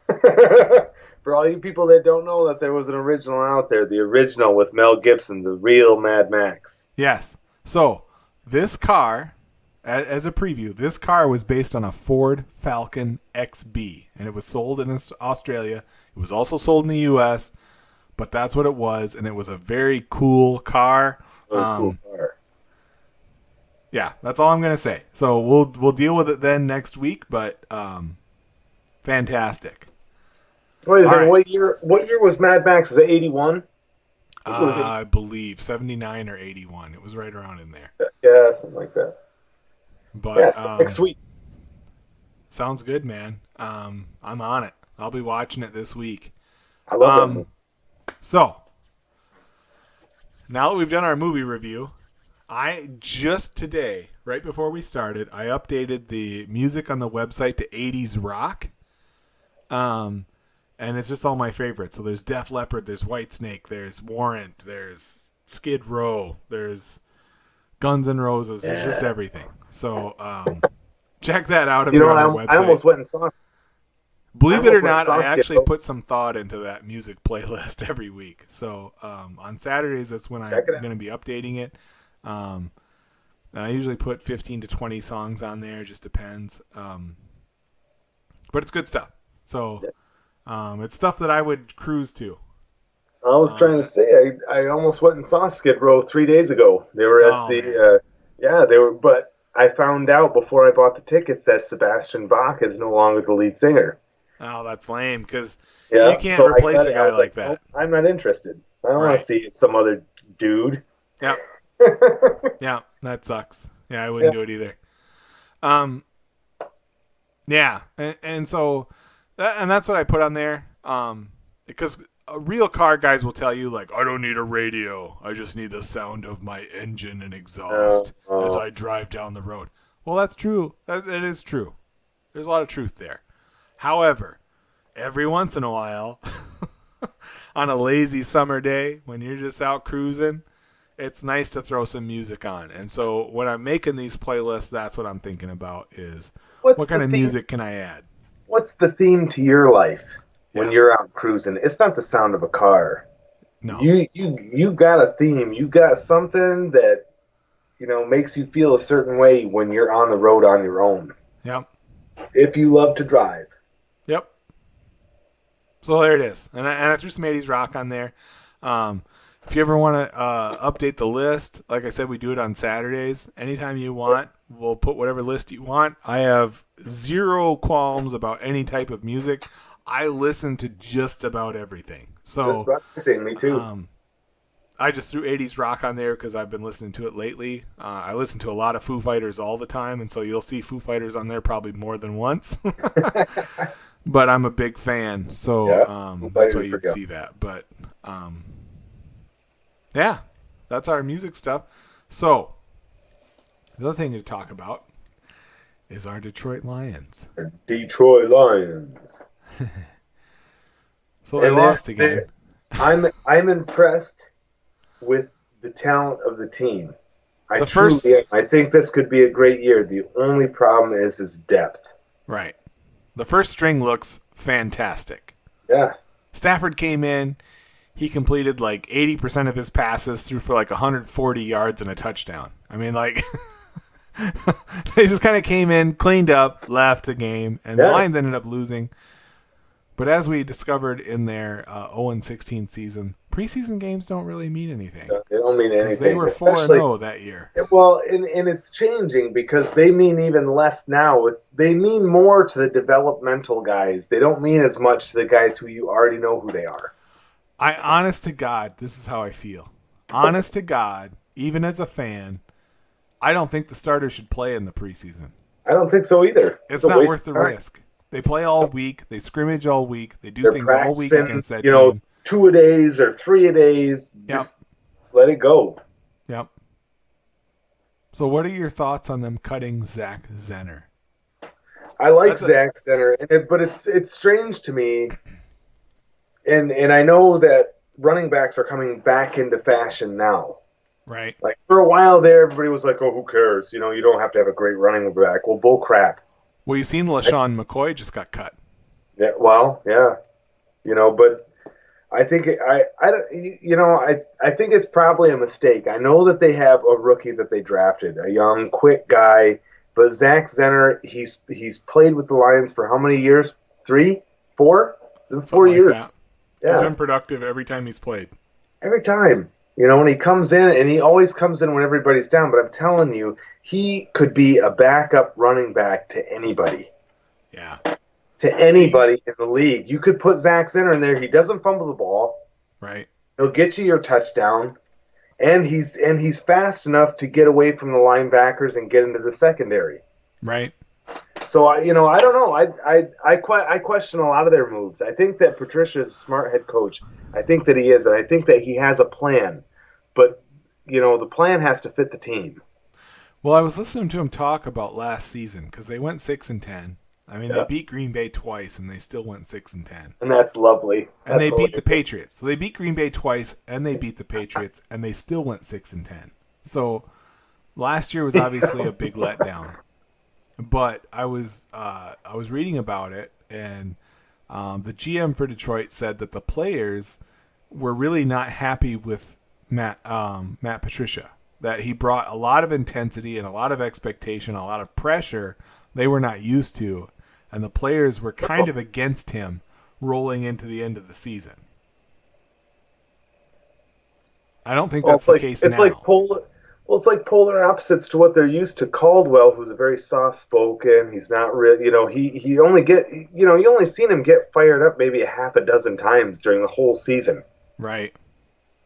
For all you people that don't know that there was an original out there, the original with Mel Gibson, the real Mad Max. Yes. So, this car, as a preview, this car was based on a Ford Falcon XB, and it was sold in Australia. It was also sold in the U.S., but that's what it was, and it was a very cool car. Cool car. Yeah, that's all I'm going to say. So we'll deal with it then next week, but fantastic. Wait a second, what year was Mad Max? Was it 81? I believe 79 or 81. It was right around in there. Yeah, something like that. But yes, next week. Sounds good, man. I'm on it. I'll be watching it this week. I love it. So, now that we've done our movie review, I just today, right before we started, I updated the music on the website to 80s rock. Um, and it's just all my favorites. So there's Def Leppard, there's Whitesnake, there's Warrant, there's Skid Row, there's Guns N' Roses, there's just Yeah. everything. So check that out if You you're know, on our I website. almost went and saw. I Believe it or almost went and not, I saw Skid actually Row. put some thought into that music playlist every week. So on Saturdays, that's when I'm Check it out. going to be updating it. Um, and I usually put 15 to 20 songs on there. It just depends. But it's good stuff. So it's stuff that I would cruise to. I was trying to say, I almost went and saw Skid Row 3 days ago. They were at Oh, man. yeah, they were, but I found out before I bought the tickets that Sebastian Bach is no longer the lead singer. Oh, that's lame because you Yeah, can't so I replace got a it. I guy was like like, that. nope, I'm not interested. I don't want Right. to see some other dude. Yep. Yeah, that sucks. Yeah, I Yeah. wouldn't do it either. Um, yeah, and so, and that's what I put on there. Because real car guys will tell you like, I don't need a radio. I just need the sound of my engine and exhaust as I drive down the road. Well, that's true. It is true. There's a lot of truth there. However, every once in a while, on a lazy summer day when you're just out cruising, it's nice to throw some music on. And so when I'm making these playlists, that's what I'm thinking about is What's what kind the of theme? music can I add? What's the theme to your life when Yeah. you're out cruising? It's not the sound of a car. No. You got a theme. You got something that makes you feel a certain way when you're on the road on your own. Yep. If you love to drive. Yep. So there it is. And I threw some 80s rock on there. If you ever want to update the list, like I said, we do it on Saturdays. Anytime you want, we'll put whatever list you want. I have zero qualms about any type of music. I listen to just about everything. Just So about everything, me too. I just threw 80s rock on there because I've been listening to it lately. I listen to a lot of Foo Fighters all the time, and so you'll see Foo Fighters on there probably more than once. But I'm a big fan, so Yeah, that's why Fighters you'd for see guns. that. But yeah, that's our music stuff. So the other thing to talk about is our Detroit Lions. Detroit Lions. So they And lost again. I'm impressed with the talent of the team. I The truly first, am. I think this could be a great year. The only problem is depth. right. The first string looks fantastic. Yeah. Stafford came in. He completed like 80% of his passes, threw for like 140 yards and a touchdown. I mean, like, they just kind of came in, cleaned up, left the game, and the Yeah. Lions ended up losing. But as we discovered in their 0-16 season, preseason games don't really mean anything. They don't mean Because anything. they were 4-0 that year. Well, and it's changing because they mean even less now. They mean more to the developmental guys. They don't mean as much to the guys who you already know who they are. Honest to God, this is how I feel. Honest to God, even as a fan, I don't think the starters should play in the preseason. I don't think so either. It's a not waste worth of the time. risk. They play all week. They scrimmage all week. They do They're things all week practicing, against that team. 2-a-days or 3-a-days. Yep. Just let it go. Yep. So what are your thoughts on them cutting Zach Zenner? I like That's Zach Center, but it's strange to me, and I know that running backs are coming back into fashion now. Right. Like for a while there, everybody was like, "Oh, who cares? You don't have to have a great running back." Well, bull crap. Well, you seen LaShawn McCoy just got cut. Yeah, well, yeah, but I think I think it's probably a mistake. I know that they have a rookie that they drafted, a young, quick guy, but Zach Zenner, he's played with the Lions for how many years? 3, 4, Something 4 like years. that. Yeah, He's been productive every time he's played. every time. When he comes in, and he always comes in when everybody's down. But I'm telling you, he could be a backup running back to anybody. Yeah. To anybody in the league. You could put Zach Zenner in there. He doesn't fumble the ball. Right. He'll get you your touchdown, and he's fast enough to get away from the linebackers and get into the secondary. Right. So I don't know. I question a lot of their moves. I think that Patricia's a smart head coach. I think that he is, and I think that he has a plan. But the plan has to fit the team. Well, I was listening to him talk about last season because they went 6-10. I mean, they Yeah. beat Green Bay twice and they still went 6-10. And that's lovely. And That's they beat the hilarious. Patriots. So they beat Green Bay twice and they beat the Patriots and they still went 6-10. So last year was obviously a big letdown. But I was reading about it, and the GM for Detroit said that the players were really not happy with Matt Patricia. That he brought a lot of intensity and a lot of expectation, a lot of pressure they were not used to, and the players were kind of against him rolling into the end of the season. I don't think Well, that's the case now. it's like polar opposites to what they're used to. Caldwell, who's a very soft spoken, he's not really, he only you only seen him get fired up maybe a half a dozen times during the whole season. Right.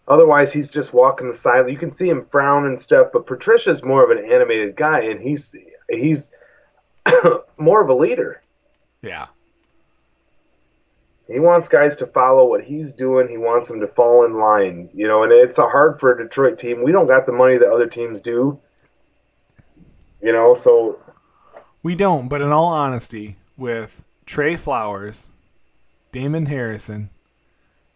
Otherwise, he's just walking the side. You can see him frown and stuff, but Patricia's more of an animated guy, and he's more of a leader. Yeah. He wants guys to follow what he's doing. He wants them to fall in line, and it's hard for a Detroit team. We don't got the money that other teams do, so We don't, but in all honesty, with Trey Flowers, Damon Harrison,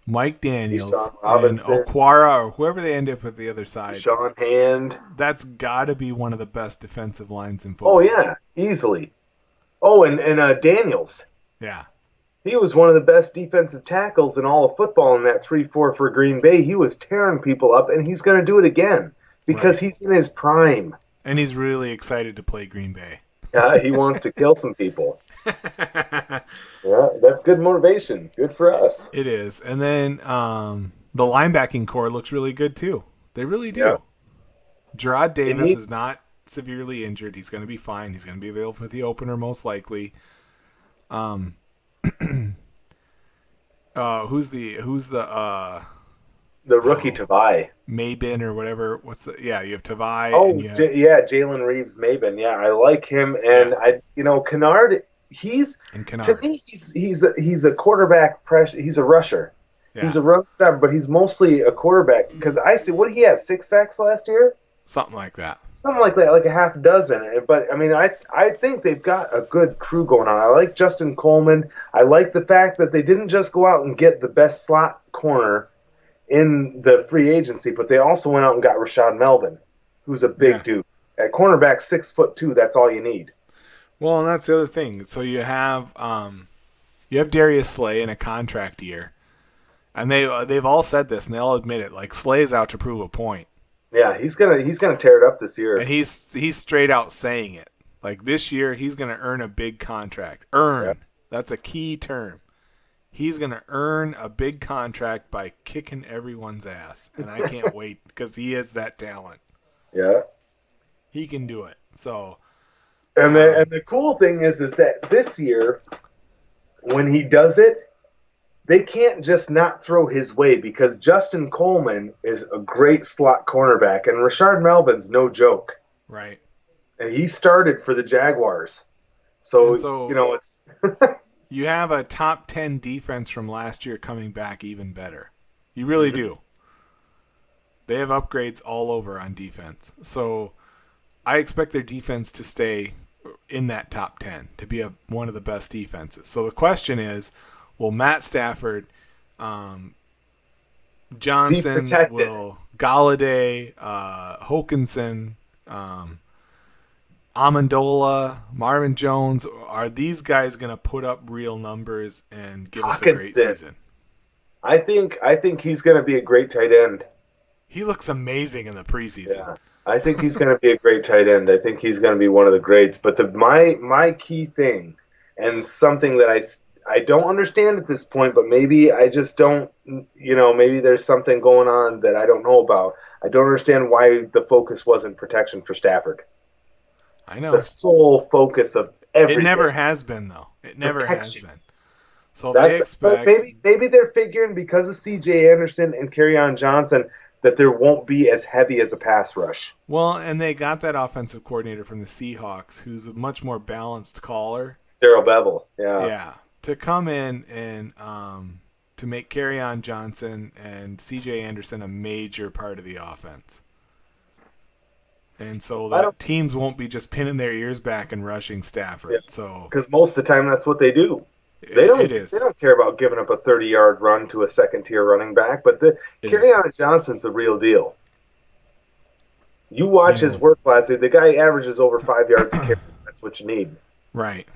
Mike Daniels, Deshaun and Robinson, Okwara, or whoever they end up with the other side, Sean Hand. that's got to be one of the best defensive lines in Oh, football. yeah, easily. Oh, and Daniels. Yeah. He was one of the best defensive tackles in all of football in that 3-4 for Green Bay. He was tearing people up, and he's going to do it again because Right. he's in his prime. And he's really excited to play Green Bay. Yeah, he wants to kill some people. Yeah, that's good motivation. Good for us. It is. And then the linebacking core looks really good too. They really Yeah. do. Gerard They Davis need is not severely injured. He's going to be fine. He's going to be available for the opener most likely. Um, who's the the rookie Tavai. Mabin or whatever? What's the you have Tavai and Oh, you have yeah, Jalen Reeves Maben. Yeah, I like him, yeah and Kennard. He's and to Kennard. me, he's a quarterback pressure. He's a rusher. Yeah. He's a run stopper, but he's mostly a quarterback because I see what did he have 6 sacks last year, Something like that. something like that, like a half dozen. But I mean, I think they've got a good crew going on. I like Justin Coleman. I like the fact that they didn't just go out and get the best slot corner in the free agency, but they also went out and got Rashad Melvin, who's a Yeah. big dude. At cornerback, 6'2", that's all you need. Well, and that's the other thing. So you have Darius Slay in a contract year. And they've all said this, and they all admit it. Like Slay's out to prove a point, Yeah, he's gonna tear it up this year. and he's straight out saying it. Like this year, he's gonna earn a big contract. Earn, Yeah. that's a key term. He's gonna earn a big contract by kicking everyone's ass, and I can't wait because he has that talent. Yeah. He can do it. So And the cool thing is that this year, when he does it, they can't just not throw his way because Justin Coleman is a great slot cornerback, and Rashard Melvin's no joke. right, And he started for the Jaguars, and so so it's you have a top 10 defense from last year coming back even better. You really do. They have upgrades all over on defense. So I expect their defense to stay in that top 10, to be one of the best defenses. So the question is, will Matt Stafford, be Johnson, protected. will Galladay, Hokinson, Amendola, Marvin Jones, are these guys going to put up real numbers and give us a great Hawkinson. season? I think he's going to be a great tight end. He looks amazing in the preseason. Yeah, I think he's going to be a great tight end. I think he's going to be one of the greats. But my key thing, and something that I don't understand at this point, but maybe I just don't. Maybe there's something going on that I don't know about. I don't understand why the focus wasn't protection for Stafford. I know. The sole focus of everything. It never has been, though. It never Protection. has been. So they expect. But maybe they're figuring because of C.J. Anderson and Kerryon Johnson that there won't be as heavy as a pass rush. Well, and they got that offensive coordinator from the Seahawks, who's a much more balanced caller. Daryl Bevel, yeah. Yeah, to come in and to make Kerryon Johnson and C.J. Anderson a major part of the offense. And so I the don't. teams won't be just pinning their ears back and rushing Yeah, Stafford. So because most of the time that's what they do. They it don't. They is. don't care about giving up a 30-yard run to a second-tier running back. But the It is. Kerryon Johnson's the real deal. You You watch his know, work last year. The guy averages over 5 yards a carry. That's what you need. right.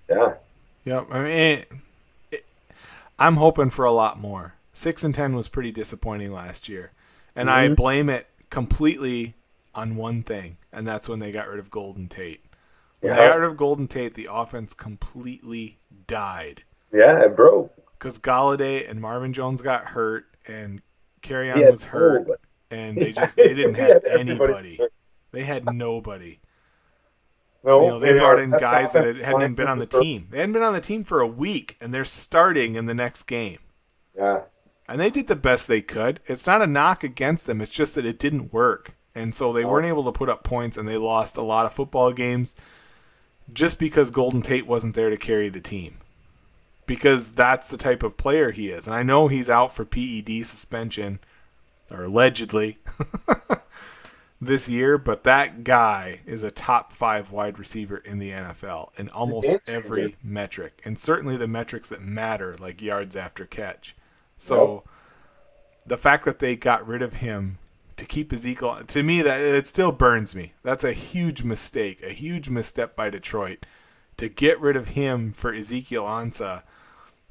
Yeah. Yep. I mean, I'm hoping for a lot more. 6-10 was pretty disappointing last year, and I Hmm. blame it completely on one thing, and that's when they got rid of Golden Tate. When they got Yeah. rid of Golden Tate, the offense completely died Yeah. It broke. because Galladay and Marvin Jones got hurt, and He Kerryon had was hurt, nobody. and Yeah, they didn't he have had everybody. anybody. They had nobody. No, They and brought our in best guys that offensive hadn't even been lineman on the was hurt. team. They hadn't been on the team for a week, and they're starting in the next game. Yeah. And they did the best they could. It's not a knock against them. It's just that it didn't work. And so they No. weren't able to put up points, and they lost a lot of football games just because Golden Tate wasn't there to carry the team. Because that's the type of player he is. And I know he's out for PED suspension, or allegedly, this year, but that guy is a top 5 wide receiver in the NFL in almost Game every changer. metric, and certainly the metrics that matter, like yards after catch. So the fact that they got rid of him to keep Ezekiel, to me, that it still burns me. That's a huge mistake, a huge misstep by Detroit to get rid of him for Ezekiel Ansah,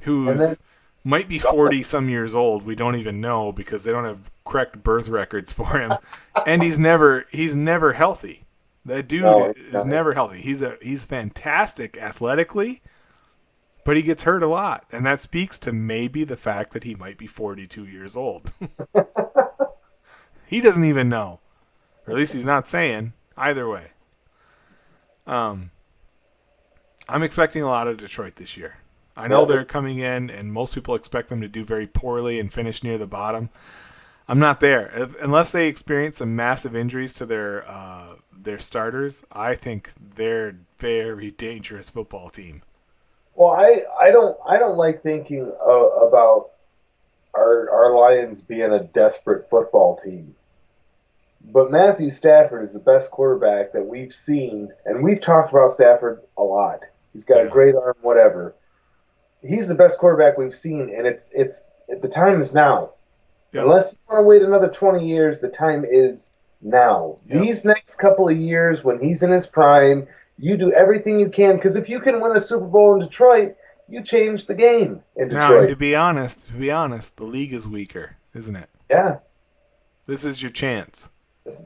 And then who's might be 40 some years old. We don't even know because they don't have correct birth records for him, and he's never healthy. That dude no, it's is not. never healthy. He's fantastic athletically, but he gets hurt a lot, and that speaks to maybe the fact that he might be 42 years old. He doesn't even know, or at least he's not saying. Either way, I'm expecting a lot of Detroit this year. I know they're coming in, and most people expect them to do very poorly and finish near the bottom. I'm not there. Unless they experience some massive injuries to their starters, I think they're a very dangerous football team. Well, I don't like thinking about our Lions being a desperate football team. But Matthew Stafford is the best quarterback that we've seen, and we've talked about Stafford a lot. He's got a Yeah. great arm, whatever. He's the best quarterback we've seen, and it's the time is now. Yep. Unless you want to wait another 20 years, the time is now. Yep. These next couple of years, when he's in his prime, you do everything you can, because if you can win a Super Bowl in Detroit, you change the game in Now, and Detroit. to be honest, the league is weaker, isn't it? Yeah, This is your chance this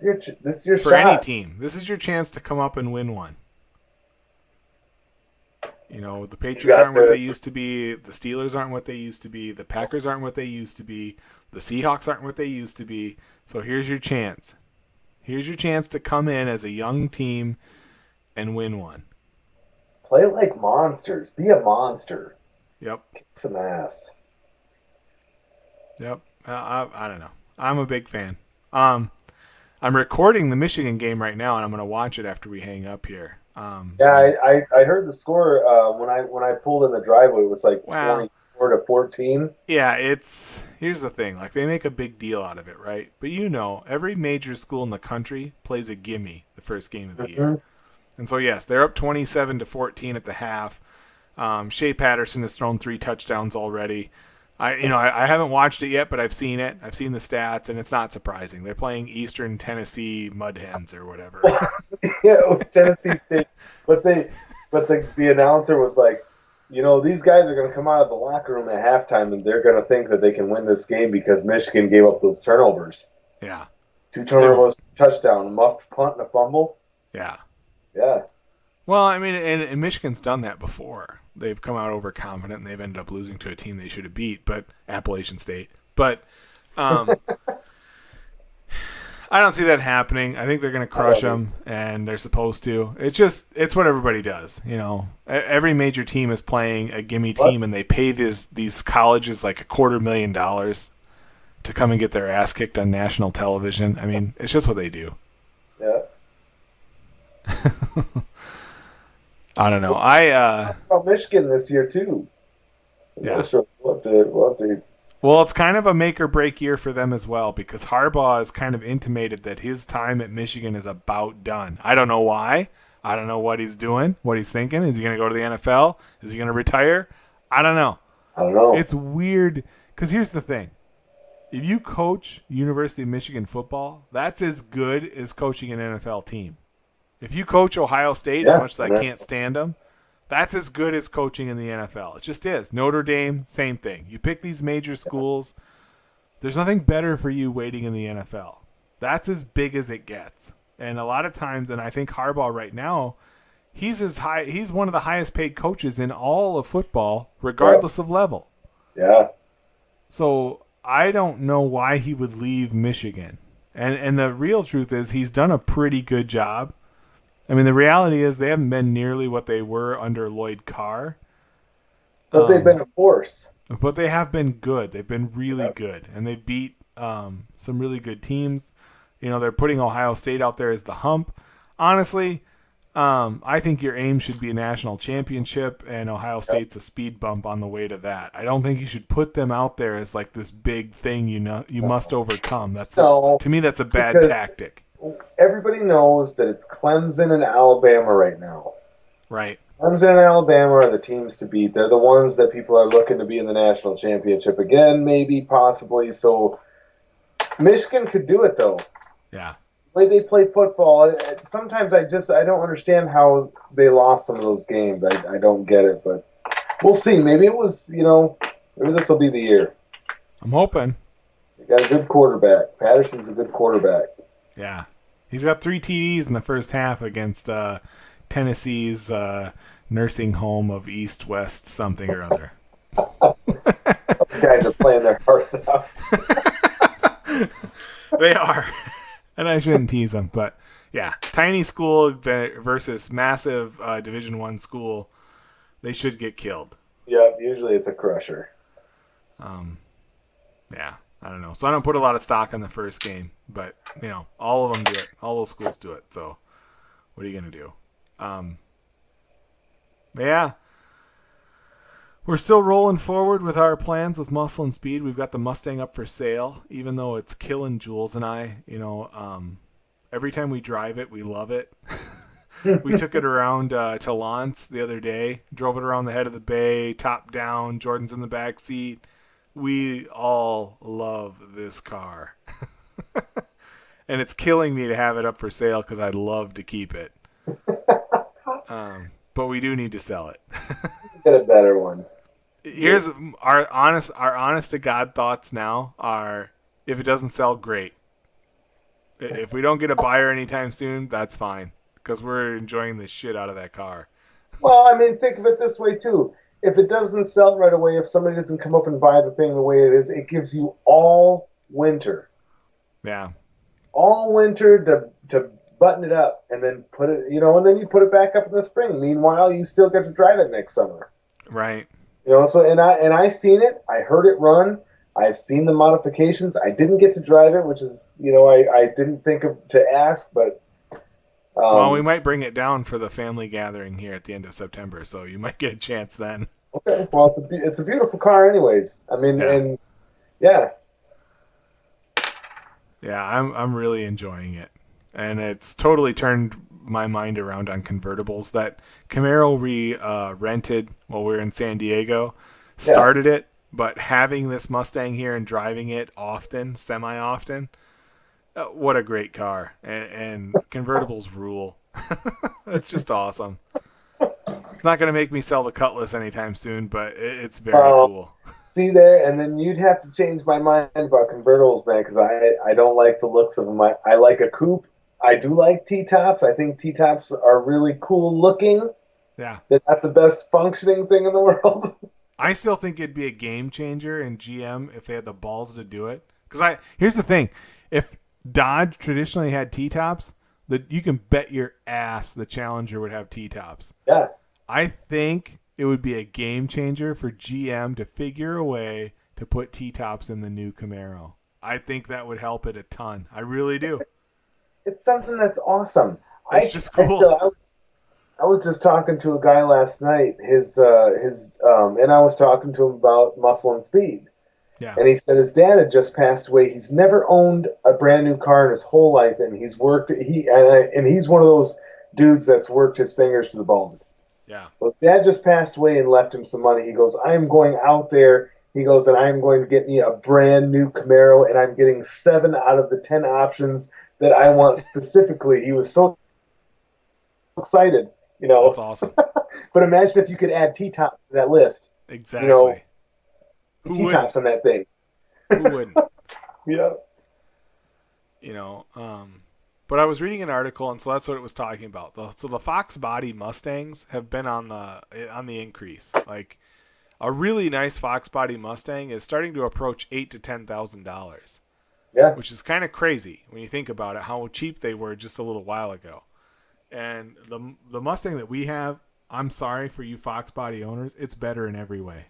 is your for any shot. team. This is your chance to come up and win one. You know, the Patriots aren't what they used to be. The Steelers aren't what they used to be. The Packers aren't what they used to be. The Seahawks aren't what they used to be. So here's your chance. Here's your chance to come in as a young team and win one. Play like monsters. Be a monster. Yep. Kick some ass. Yep. I don't know. I'm a big fan. I'm recording the Michigan game right now, and I'm going to watch it after we hang up here. Yeah, I heard the score when I pulled in the driveway. It was like Wow. 24-14. Yeah, here's the thing. Like, they make a big deal out of it, right? But every major school in the country plays a gimme the first game of the year. And so, yes, they're up 27-14 at the half. Shea Patterson has thrown 3 touchdowns already. I haven't watched it yet, but I've seen it. I've seen the stats, and it's not surprising. They're playing Eastern Tennessee Mud Hens or whatever. Yeah, it was Tennessee State, but the announcer was like, these guys are going to come out of the locker room at halftime, and they're going to think that they can win this game because Michigan gave up those turnovers. Yeah. 2 turnovers, touchdown, a muffed punt, and a fumble. Yeah. Yeah. Well, I mean, and Michigan's done that before. They've come out overconfident, and they've ended up losing to a team they should have beat, but Appalachian State. But I don't see that happening. I think they're going to crush them, and they're supposed to. It's what everybody does. Every major team is playing a gimme team, and they pay these colleges like $250,000 to come and get their ass kicked on national television. I mean, it's just what they do. Yeah. I don't know. About Michigan this year too. Yeah. Sure. We'll have to Well, it's kind of a make or break year for them as well because Harbaugh has kind of intimated that his time at Michigan is about done. I don't know why. I don't know what he's doing, what he's thinking. Is he going to go to the NFL? Is he going to retire? I don't know. I don't know. It's weird because here's the thing. If you coach University of Michigan football, that's as good as coaching an NFL team. If you coach Ohio State, as much as I can't stand them, that's as good as coaching in the NFL. It just is. Notre Dame, same thing. You pick these major schools, there's nothing better for you waiting in the NFL. That's as big as it gets. And a lot of times, and I think Harbaugh right now, he's one of the highest paid coaches in all of football, regardless of level. Yeah. So I don't know why he would leave Michigan. And the real truth is he's done a pretty good job. I mean, the reality is they haven't been nearly what they were under Lloyd Carr. But they've been a force. But they have been good. They've been really good. And they beat some really good teams. You know, they're putting Ohio State out there as the hump. Honestly, I think your aim should be a national championship, and Ohio State's a speed bump on the way to that. I don't think you should put them out there as like this big thing you must overcome. To me, that's a bad tactic. Everybody knows that it's Clemson and Alabama right now. Right. Clemson and Alabama are the teams to beat. They're the ones that people are looking to be in the national championship again, maybe, possibly. So Michigan could do it, though. Yeah. The way they play football, sometimes I don't understand how they lost some of those games. I don't get it, but we'll see. Maybe it was, maybe this will be the year. I'm hoping. They got a good quarterback. Patterson's a good quarterback. Yeah. He's got 3 TDs in the first half against Tennessee's nursing home of East West something or other. Those guys are playing their hearts out. They are. And I shouldn't tease them, but yeah, tiny school versus massive Division I school, they should get killed. Yeah, usually it's a crusher. Yeah, I don't know. So I don't put a lot of stock in the first game, but all of them do it. All those schools do it. So what are you gonna do? Yeah. We're still rolling forward with our plans with Muscle and Speed. We've got the Mustang up for sale, even though it's killing Jules and I. Every time we drive it, we love it. We took it around to Lance the other day, drove it around the head of the bay, top down, Jordan's in the back seat. We all love this car. And it's killing me to have it up for sale because I'd love to keep it. But we do need to sell it. Get a better one. Here's our honest to God thoughts now are, if it doesn't sell, great. If we don't get a buyer anytime soon, that's fine, because we're enjoying the shit out of that car. Well, I mean, think of it this way too. If it doesn't sell right away, if somebody doesn't come up and buy the thing the way it is, it gives you all winter. Yeah. All winter to button it up and then put it, and then you put it back up in the spring. Meanwhile, you still get to drive it next summer. Right. So I seen it. I heard it run. I've seen the modifications. I didn't get to drive it, which is, I didn't think of to ask, but. Well, we might bring it down for the family gathering here at the end of September, so you might get a chance then. Okay. Well, it's a beautiful car, anyways. I mean, and yeah. Yeah, I'm really enjoying it, and it's totally turned my mind around on convertibles. That Camaro we rented while we were in San Diego started it, but having this Mustang here and driving it often, semi-often, what a great car. And convertibles rule. It's just awesome. It's not going to make me sell the Cutlass anytime soon, but it's very cool. See there, and then you'd have to change my mind about convertibles, man, because I don't like the looks of them. I like a coupe. I do like T-tops. I think T-tops are really cool looking. Yeah. They're not the best functioning thing in the world. I still think it'd be a game changer in GM if they had the balls to do it. Because here's the thing. If Dodge traditionally had T-tops, you can bet your ass the Challenger would have T-tops. Yeah. I think it would be a game changer for GM to figure a way to put T-tops in the new Camaro. I think that would help it a ton. I really do. It's something that's awesome. It's just cool. I was just talking to a guy last night. And I was talking to him about Muscle and Speed, Yeah. And he said his dad had just passed away. He's never owned a brand new car in his whole life, and he's one of those dudes that's worked his fingers to the bone. Yeah. Well, his dad just passed away and left him some money. He goes, I'm going out there. He goes, and I'm going to get me a brand new Camaro, and I'm getting 7 out of the 10 options that I want specifically. He was so excited, you That's know. awesome. But imagine if you could add T-tops to that list. You know, Exactly. Who wouldn't? T-tops on that thing. Who wouldn't? Yeah. You know, but I was reading an article, and so that's what it was talking about. So the Fox body Mustangs have been on the increase. Like a really nice Fox body Mustang is starting to approach $8,000 to $10,000, Yeah. which is kind of crazy when you think about it. How cheap they were just a little while ago. And the Mustang that we have, I'm sorry for you Fox body owners, it's better in every way.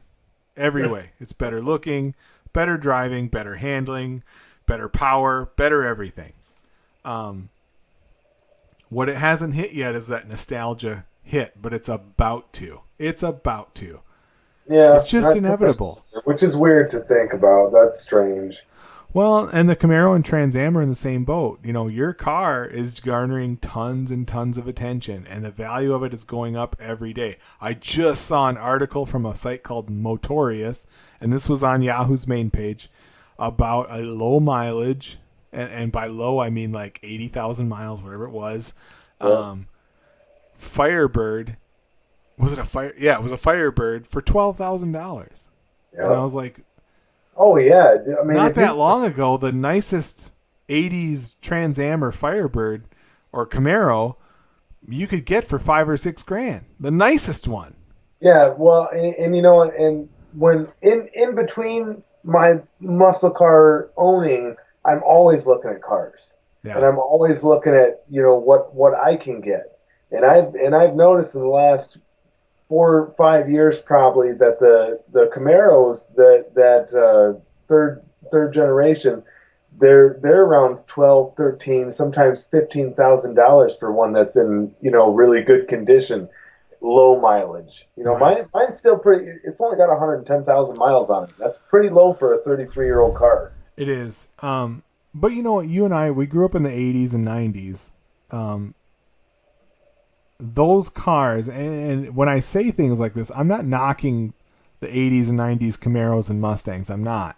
Every way. It's better looking, better driving, better handling, better power, better everything. What it hasn't hit yet is that nostalgia hit, but it's about to. It's about to. Yeah. It's just inevitable. Which is weird to think about. That's strange. Well, and the Camaro and Trans Am are in the same boat. You know, your car is garnering tons and tons of attention, and the value of it is going up every day. I just saw an article from a site called Motorious, and this was on Yahoo's main page, about a low mileage, and by low I mean like 80,000 miles, whatever it was. Yeah. Firebird. Was it a fire? Yeah, it was a Firebird for $12,000. Yeah. And I was like, oh yeah. I mean, not that long ago, the nicest 80s Trans Am or Firebird or Camaro you could get for $5 or $6 grand. The nicest one. Yeah. Well, and you know, and when in between my muscle car owning, I'm always looking at cars, Yeah. and I'm always looking at what I can get, and I've noticed in the last 4 or 5 years probably that the Camaros that third generation, they're around 12, 13, sometimes $15,000 for one that's in really good condition, low mileage. Right. Mine's still pretty. It's only got 110,000 miles on it. That's pretty low for a 33-year-old car. It is. But you know what? You and I, we grew up in the 80s and 90s. Those cars, and when I say things like this, I'm not knocking the 80s and 90s Camaros and Mustangs. I'm not.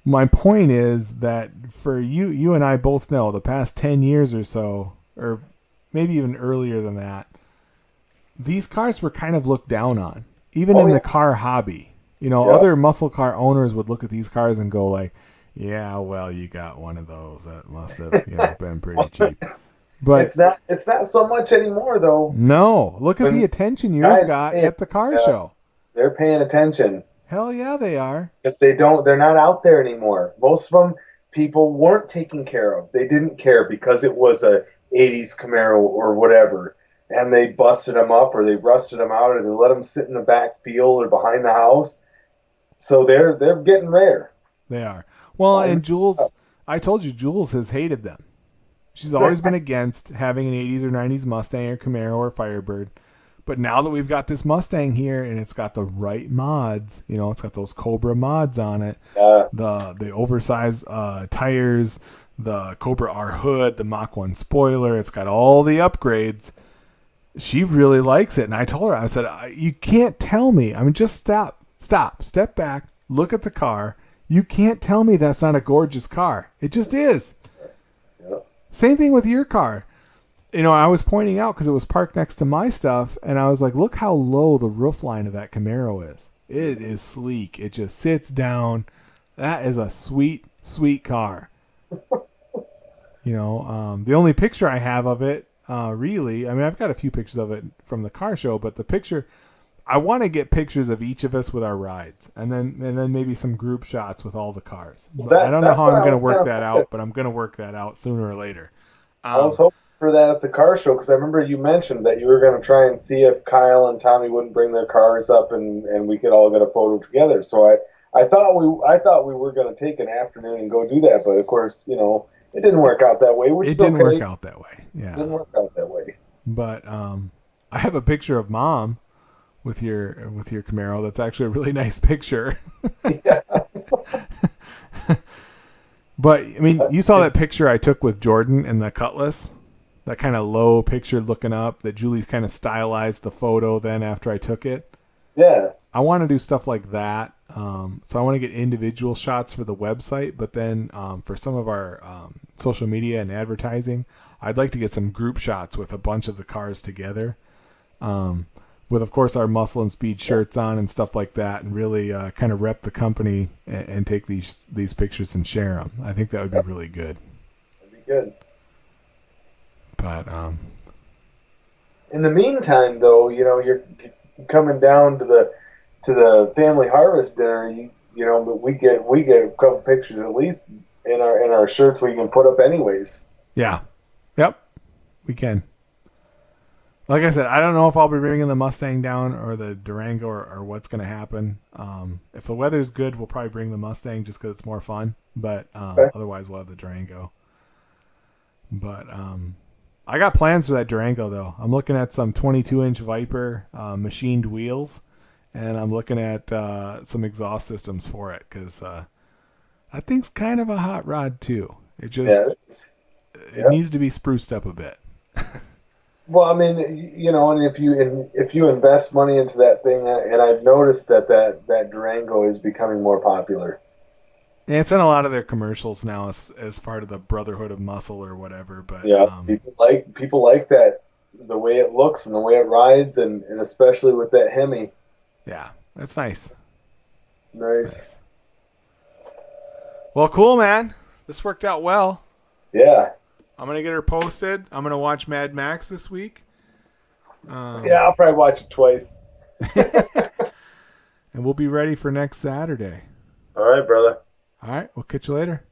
My point is that for you and I both know the past 10 years or so, or maybe even earlier than that, these cars were kind of looked down on, even in the car hobby. Other muscle car owners would look at these cars and go like, yeah, well, you got one of those. That must have been pretty cheap. But it's not so much anymore though. No, look at the attention yours got at the car show. They're paying attention. Hell yeah, they are. Because they're not out there anymore. Most of them people weren't taken care of. They didn't care because it was a 80s Camaro or whatever. And they busted them up or they rusted them out or they let them sit in the back field or behind the house. So they're getting rare. They are. Well, and Jules, I told you, Jules has hated them. She's always been against having an 80s or 90s Mustang or Camaro or Firebird. But now that we've got this Mustang here and it's got the right mods, it's got those Cobra mods on it, the oversized tires, the Cobra R hood, the Mach 1 spoiler, it's got all the upgrades. She really likes it. And I told her, I said, you can't tell me. I mean, just step back, look at the car. You can't tell me that's not a gorgeous car. It just is. Same thing with your car. I was pointing out because it was parked next to my stuff, and I was like, look how low the roof line of that Camaro is. It is sleek. It just sits down. That is a sweet, sweet car. The only picture I have of it, really, I mean, I've got a few pictures of it from the car show, but the picture, I want to get pictures of each of us with our rides, and then maybe some group shots with all the cars. I don't know how I'm going to work that out, but I'm going to work that out sooner or later. I was hoping for that at the car show because I remember you mentioned that you were going to try and see if Kyle and Tommy wouldn't bring their cars up and we could all get a photo together. So I thought we were going to take an afternoon and go do that, but of course, it didn't work out that way. It didn't work out that way. Yeah, it didn't work out that way. But I have a picture of Mom with your Camaro. That's actually a really nice picture. Yeah. But I mean, you saw that picture I took with Jordan and the Cutlass, that kind of low picture looking up. That Julie's kind of stylized the photo. Then after I took it, Yeah. I want to do stuff like that. So I want to get individual shots for the website, but then for some of our social media and advertising, I'd like to get some group shots with a bunch of the cars together, with of course our Muscle and Speed shirts on and stuff like that, and really kind of rep the company and take these pictures and share them. I think that would be really good. That'd be good. But in the meantime, though, you're coming down to the family harvest dinner. But we get a couple pictures at least in our shirts we can put up anyways. yeah, yep, we can. Like I said, I don't know if I'll be bringing the Mustang down or the Durango or what's going to happen. If the weather's good, we'll probably bring the Mustang just because it's more fun. But Okay. otherwise, we'll have the Durango. But I got plans for that Durango, though. I'm looking at some 22-inch Viper machined wheels, and I'm looking at some exhaust systems for it because that thing's kind of a hot rod, too. It just it needs to be spruced up a bit. Well, I mean, and if you invest money into that thing, and I've noticed that Durango is becoming more popular. Yeah, it's in a lot of their commercials now as part of the Brotherhood of Muscle or whatever. But Yeah, people like that, the way it looks and the way it rides, and especially with that Hemi. yeah, that's nice. Nice. That's nice. Well, cool, man. This worked out well. Yeah. I'm gonna get her posted. I'm gonna watch Mad Max this week. Yeah, I'll probably watch it twice. And we'll be ready for next Saturday. All right, brother. All right, we'll catch you later.